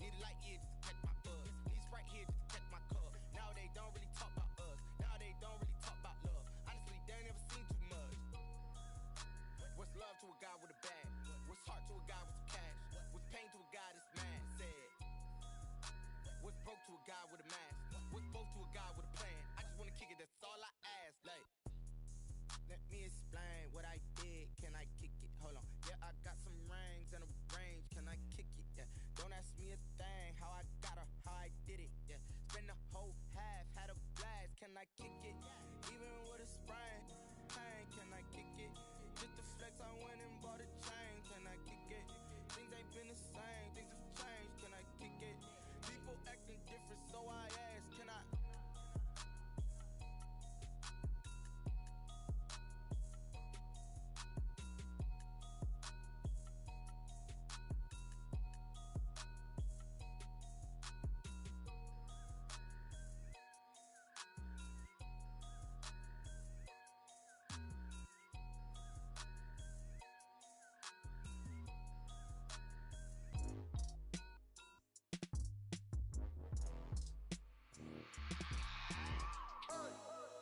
Need a light year just to catch my buzz. Need Sprite here just to catch my cub. Now they don't really talk about us. Now they don't really talk about love. Honestly, they ain't never seen too much. What's love to a guy with a bag? What's heart to a guy with some cash? What's pain to a guy that's mad? Said. What's broke to a guy with a mask? What's both to a guy with a plan? I just wanna kick it, that's all I ask. Like, let me explain what I did. Can I kick it? Hold on. Yeah, I got some rings and a range. Can I kick it? Yeah. Don't ask me a thing. How I got her, how I did it. Yeah. Spend the whole half, had a blast. Can I kick it? Even with a sprain. Pain, can I kick it? Just the flex, I went and bought a chain. Can I kick it? Things ain't been the same. Things have changed. Can I kick it? People acting different, so I ask, can I?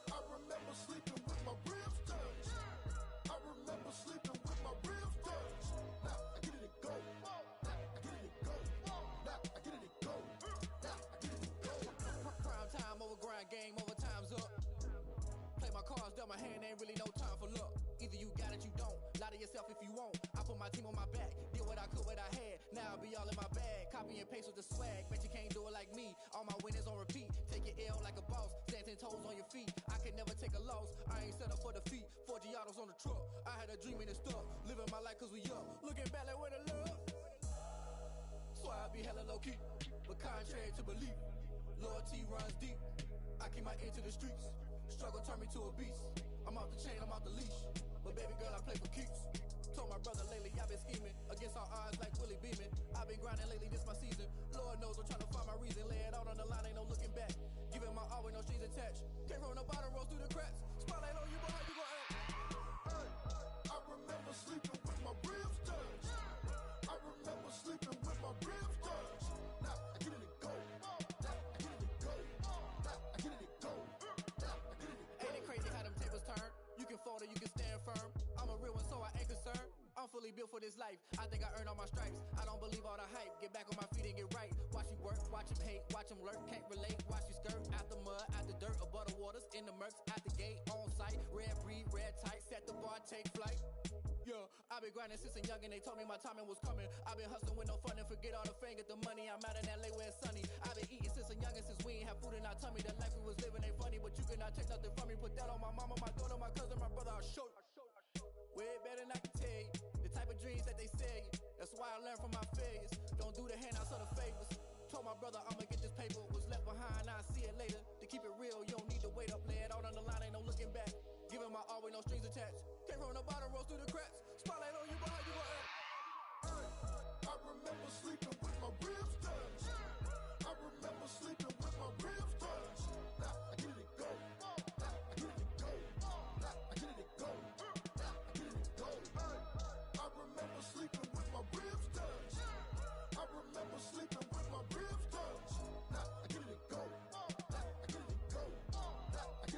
I remember sleeping with my ribs touched. I remember sleeping with my ribs touched. Now I get it and go. Now I get it and go. Now I get it and go. Now I get it and go. Prime time over grind game, overtime's up. Play my cards, dealt my hand, ain't really no time for luck. Either you got it, you don't. Lie to yourself if you won't. I put my team on my back, did what I could, what I had. Now I'll be all in my bag. Copy and paste with the swag. Bet you can't do it like me. All my winners on repeat. Take your L like a boss. Stand 10 toes on your feet. I can never take a loss. I ain't set up for defeat. 4 Giottos on the truck. I had a dream and it stuck. Living my life cause we up. Looking back like where the love. So I be hella low key. But contrary to belief, loyalty runs deep. I keep my ear to the streets. Struggle turned me to a beast. I'm off the chain, I'm off the leash. But baby girl, I play for keeps. Told my brother lately I've been scheming against all odds like Willie Beeman. I've been grinding lately, this my season. Lord knows I'm trying to find my reason. Lay it out on the line, ain't no looking back. Giving my all with no strings attached. Came from the bottom, rose through the cracks. Spotlight on you, but how you gon' act? I remember sleeping with my ribs touched. I remember sleeping with my ribs touched. Now I get it and go. Now I get it and go. Now I get it and go. Now I get it and go. Ain't it crazy how them tables turn? You can fold or you can stand firm. I'm a real one, so I ain't concerned. I'm fully built for this life. I think I earned all my stripes. I don't believe all the hype. Get back on my feet and get right. Watch you work, watch him hate, watch him lurk. Can't relate, watch you skirt. Out the mud, out the dirt, above the waters, in the murks, out the gate, on site. Red breed, red tight, set the bar, take flight. Yeah, I've been grinding since a young and they told me my timing was coming. I've been hustling with no fun and forget all the fame, get the money. I'm out in LA where it's sunny. I've been eating since a youngin' since we ain't have food in our tummy. The life we was living ain't funny, but you cannot take nothing from me. Put that on my mama, my daughter, my cousin, my brother, I'll show you. Way better than I can tell you. The type of dreams that they sell you. That's why I learned from my failures. Don't do the handouts or the favors. Told my brother I'ma get this paper. Was left behind, I'll see it later. To keep it real, you don't need to wait up. Lay it out on the line, ain't no looking back. Giving my all with no strings attached. Came from the bottom, rose through the cracks. Spotlight on you, but how you gon' act? I remember sleeping with my ribs touched. I remember sleeping with my ribs touched. Now I get it and go. Now I get it and go. Now I get it and go. Now I get it and go. I remember sleeping with my ribs touched. I remember sleeping with my ribs touched. Now I get it and go. Now I get it and go. Now I get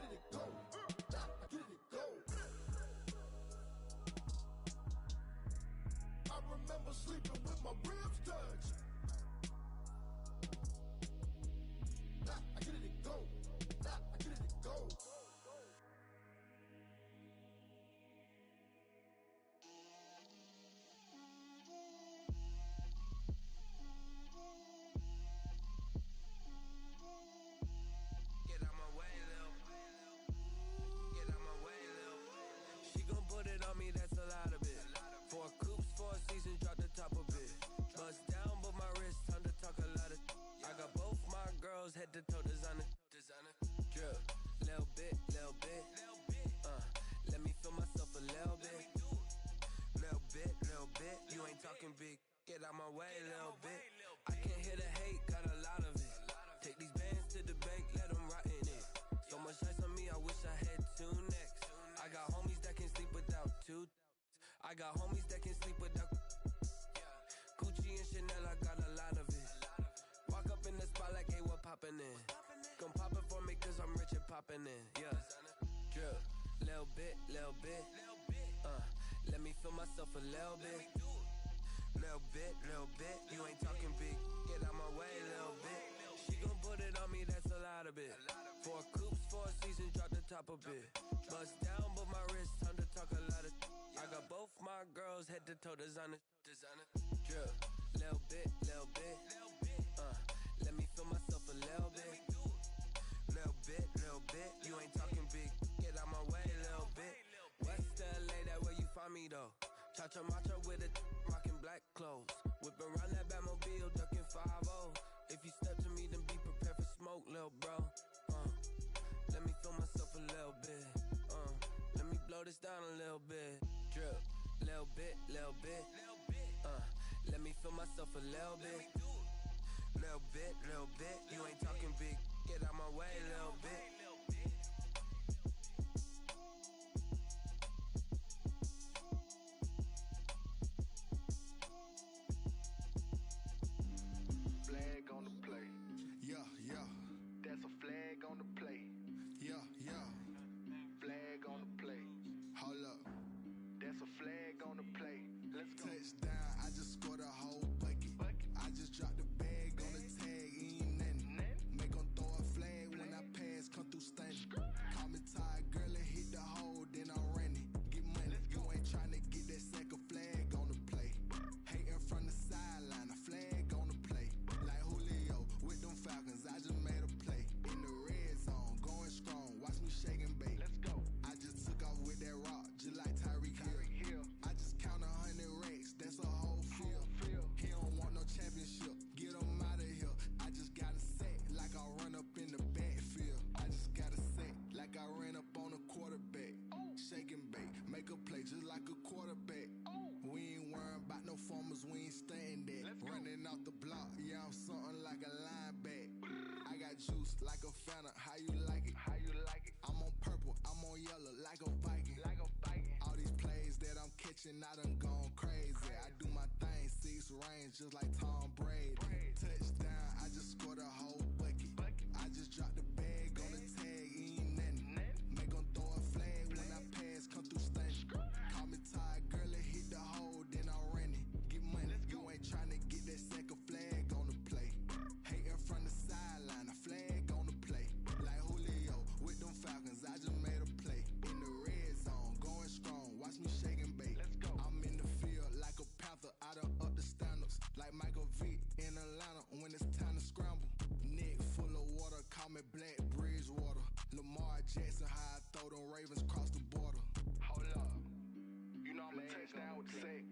head to toe designer. Drip, little bit. Let me feel myself a little bit. Little bit. You ain't talking big. Get out my way, little bit. I can't hear the hate, got a lot of it. Take these bands to the bank, let them rot in it. So much ice on me, I wish I had two necks. I got homies that can sleep without two. I got homies that can sleep without. Gucci and Chanel, I got a lot of it. Walk up in the spot like, hey, what poppin' in? Come pop it for me, cause I'm rich and poppin' in. Yeah. Drip, little bit. Let me feel myself a little bit. Little bit. You ain't talking big. Get out my way, little bit. She gon' put it on me, that's a lot of bit. 4 coops, 4 seasons, drop the top a bit. Bust down, but my wrist, time to talk a lot of. I got both my girls head to toe designer. Drip, little bit. Let me feel myself a little bit. Little bit. You ain't talking big. Get out my way, little bit. West LA, that where you find me though. Cha-cha macha with a rockin' black clothes. Whip around that Batmobile, ducking 5-0. If you step to me, then be prepared for smoke, lil' bro. Let me feel myself a little bit. Let me blow this down a little bit. Drip, little bit. Let me feel myself a little bit. Little bit. You ain't talking big. Get out my way, little bit. Flag on the play. Yeah. That's a flag on the play. Yeah. Flag on the play. Hold up. That's a flag on the play. Let's go. Touchdown, I just scored a whole bucket. I just dropped the bag on the tag, ain't nothing. Make 'em throw a flag when I pass, come through stunning. Call me tired, girl, and hit the hole, then I'm running. Get money, you ain't tryna get that second flag on the play. Hating from the sideline, a flag on the play. Like Julio with them Falcons, I just made a play. In the red zone, going strong, watch me shake and bake. Let's go. I just took off with that rock, just like Tyreek Hill. I just count 100 racks, that's a whole field. He don't want no championship, get him out of here. I just got a set, like I run up in the backfield. I just got a set, like I ran up on a quarterback. Shake and bake, make a play just like a quarterback. We ain't worrying about no formers, we ain't staying there. Running off the block, yeah, I'm something like a lineback. I got juice like a Fanta, how you like it? I'm on purple, I'm on yellow, like a Viking. All these plays that I'm catching, I done gone crazy. I do my thing, 6 rings, just like Tom Brady. Touchdown, I just scored a whole bucket. I just dropped the bag on the tag, ain't nothing. Make 'em throw a flag when I pass, come through stunning. Call me tired, girl, and hit the hole, then I'm running. Get money, you ain't tryna get that second flag on the play. Hating from the sideline, a flag on the play. Like Julio with them Falcons, I just made a play. In the red zone, going strong, watch me shake and bake. Let's go. I'm in the field like a Panther, I done up the standards. Like Michael Vick in Atlanta when it's time to scramble. Neck full of water, call me Black Bridgewater. Lamar Jackson, how I throw them Ravens cross the border. Hold up. You know I'm a touchdown with the sack.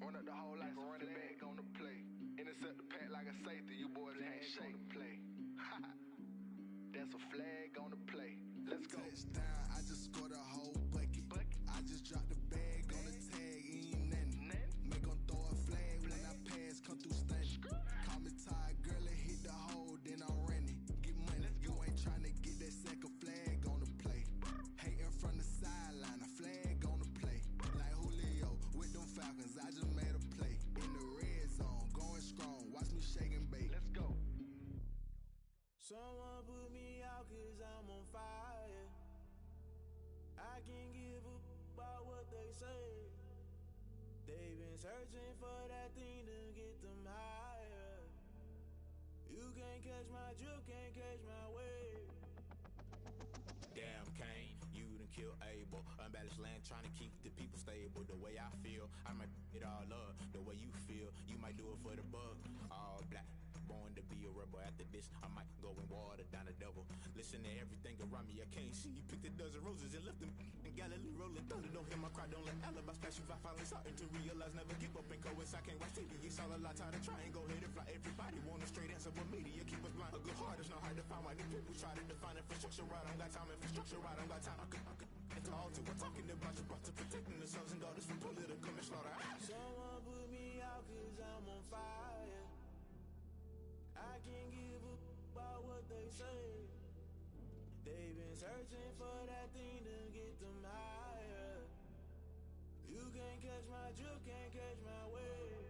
Run up the whole like a running back on the play. Intercept the pack like a safety, you boys can't shake the play. That's a flag on the play. Let's go. Touchdown, I just scored a whole bucket. I just dropped the bag on the tag, ain't nothing. Make 'em throw a flag when I pass, come through stunning. Call me tired, girl, and hit the hole, then I'm running. Get money, you ain't tryna get that second flag on the play. Hating from the sideline, a flag on the play. Like Julio with them Falcons, I just made a play. In the red zone, going strong, watch me shake and bake. Let's go. Someone put me out 'cause I'm on fire. I can't give a about what they say. They've been searching for that thing to get them higher. You can't catch my drift, can't catch my wave. Damn, Kane, you done killed Abel. Unbalanced land, trying to keep the people stable. The way I feel, I might it all up. The way you feel, you might do it for the bug. All black, born to be a rebel. After this, I might go and water down the devil. Listen flashing at everything around me. I can't see. Picked a dozen roses and left them in Galilee rolling thunder. Don't hear my cry, don't let alibis pass you. I finally starting to realize never give up and coincide. Can't watch TV. It's all a lot. Tired of trying. Go ahead and fly. Everybody want a straight answer, but media keep us blind. A good heart is not hard to find. Why these people try to define infrastructure right? I don't got time. Infrastructure right? I don't got time. I could call to. We're talking about you, about to protecting the sons and daughters from political and slaughter. Someone put me out 'cause I'm on fire. I can't give up about what they say. They've been searching for that thing to get them higher. You can't catch my drift, can't catch my wave.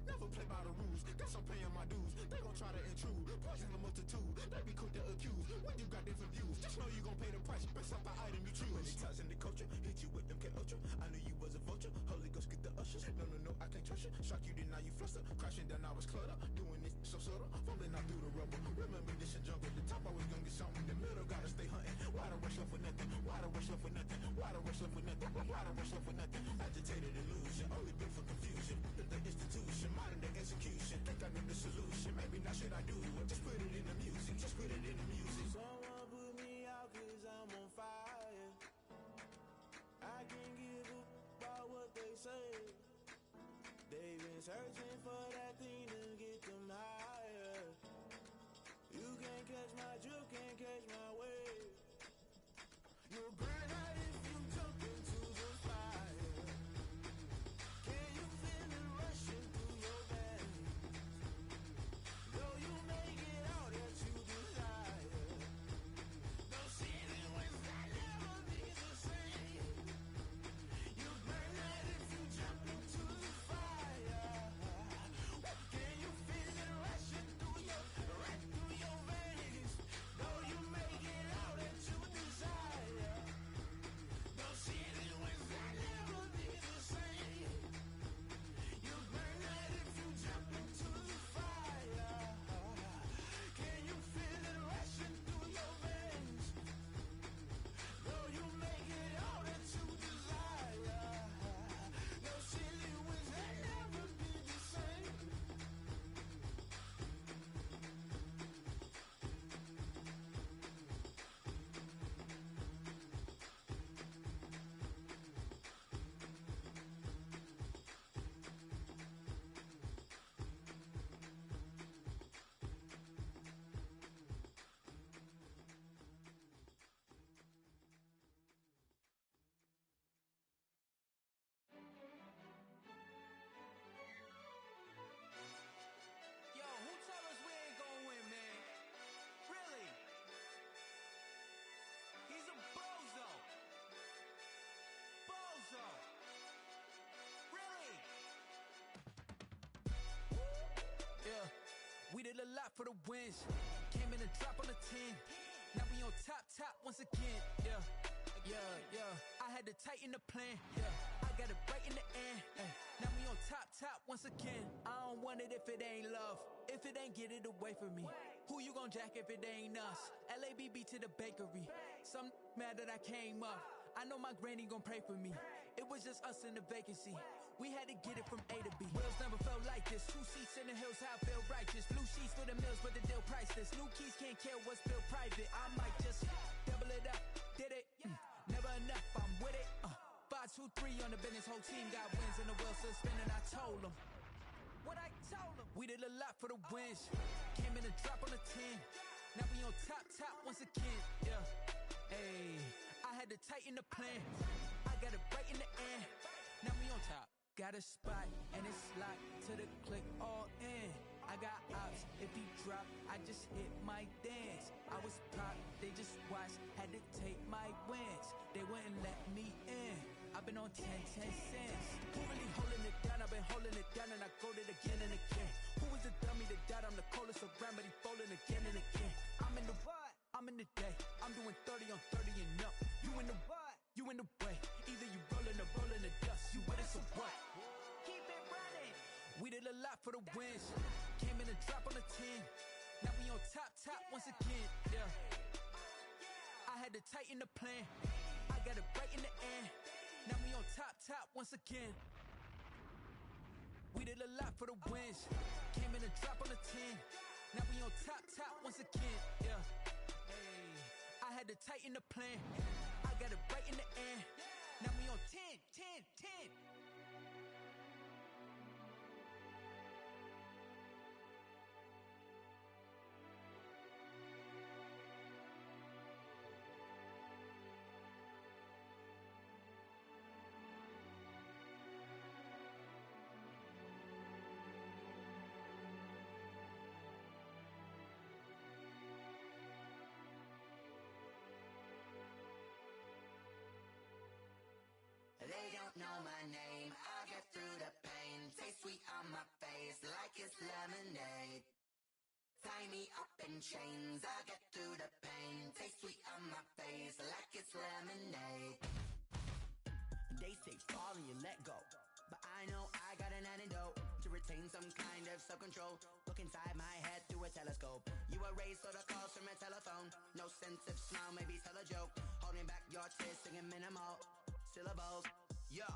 Never play by the rules, guess I'm paying my dues. They gon' try to intrude, poison the multitude. They be quick to accuse, when you got different views. Just know you gon' pay the price, based off the item you choose. Many times in the culture, hit you with them K Ultra. I knew you was a vulture, Holy Ghost get the ushers. No, I can't trust you. Shock you, then now you fluster. Crashing down, I was cluttered. Doing this so subtle, fumbling out through the rubble. Remember this in jungle, the top I was gonna get something. The middle gotta stay hunting. Why the rush left for nothing? Why the rush left for nothing? Why the rush left for nothing? Why the rush left for nothing? Agitated illusion, only built for confusion. The institution, modern day execution. Think I know the solution. Maybe now should I do it? Just put it in the music. Just put it in the music. Someone put me out 'cause I'm on fire. I can't give up about what they say. They've been searching for that thing to get them higher. You can't catch my drift, can't catch my wave. You'll burn out if you jump into the fire. Can you feel it rushing through your veins? Though you make it all that you desire. No ceiling was that never be the same. You burn out if you jump into the fire. Can you feel it rushing through your veins? Though you make it all that you desire. No ceiling was that never be the same. You burn out if you jump into the fire. Can you feel it rushing through your veins? Though you make it all that you desire. No ceiling was that never be the same. Yo, who tell us we ain't gonna win, man? Really? He's a bozo. Bozo. Really? Yeah, we did a lot for the wins. Came in a drop on the 10. Now we on top once again. Yeah. I had to tighten the plan. Yeah, I got it right in the end. Now we on top once again. I don't want it if it ain't love. If it ain't, get it away from me. Who you gon' jack if it ain't us? LABB to the bakery. Some mad that I came up. I know my granny gon' pray for me. It was just us in the vacancy. We had to get it from A to B. Wheels never felt like this. 2 seats in the hills, how I feel righteous. Blue sheets for the mills, but the deal priceless. New keys can't care what's built private. I might just double it up. Did it? Never enough, I'm with it. 5, 2, 3 on the business. Whole team got wins and the wheels still spinning. I told them what I told them. We did a lot for the wins. Came in a drop on the 10. Now we on top once again. Yeah. Hey, I had to tighten the plan. I got it right in the end. Now we on top. Got a spot and it's locked to the click all in. I got ops, if he drop, I just hit my dance. I was pop, they just watched, had to take my wins. They wouldn't let me in. I've been on 10 cents. Who really holding it down? I've been holding it down and I go it again and again. Who was the dummy that died? I'm the coldest around, but he folding again and again. I'm in the what? I'm in the day. I'm doing 30 on 30 and up. You in the what? You in the way. Either you rolling or rolling the dust. You with us or what? Keep it running. We did a lot for the wins. Came in a drop on the 10. Now we on top once again. Yeah. I had to tighten the plan. I got it right in the end. Now we on top once again. We did a lot for the wins. Came in a drop on the 10. Now we on top once again. Yeah. Hey, I had to tighten the plan. I got it right in the end. Now we on 10. They don't know my name, I'll get through the pain. Taste sweet on my face like it's lemonade. Tie me up in chains, I'll get through the pain. Taste sweet on my face like it's lemonade. They say fall and you let go, but I know I got an antidote to retain some kind of self-control. Look inside my head through a telescope. You erase all the calls from a telephone. No sense of smile, maybe tell a joke. Holding back your tears, singing minimal syllables. Yeah,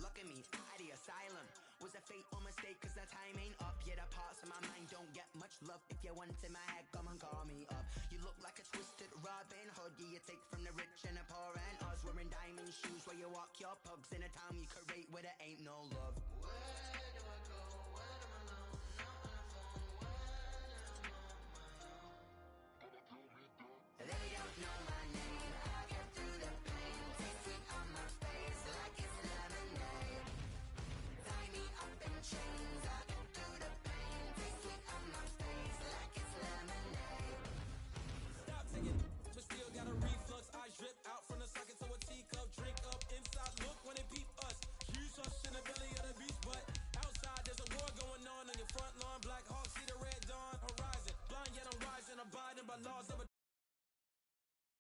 look at me, out the asylum. Was a fate or mistake, cause the time ain't up. Yeah, the parts of my mind don't get much love. If you want in my head, come and call me up. You look like a twisted Robin Hood. Yeah, you take from the rich and the poor and us. Wearing diamond shoes where you walk your pugs in a town you create where there ain't no love. Where do I go? Where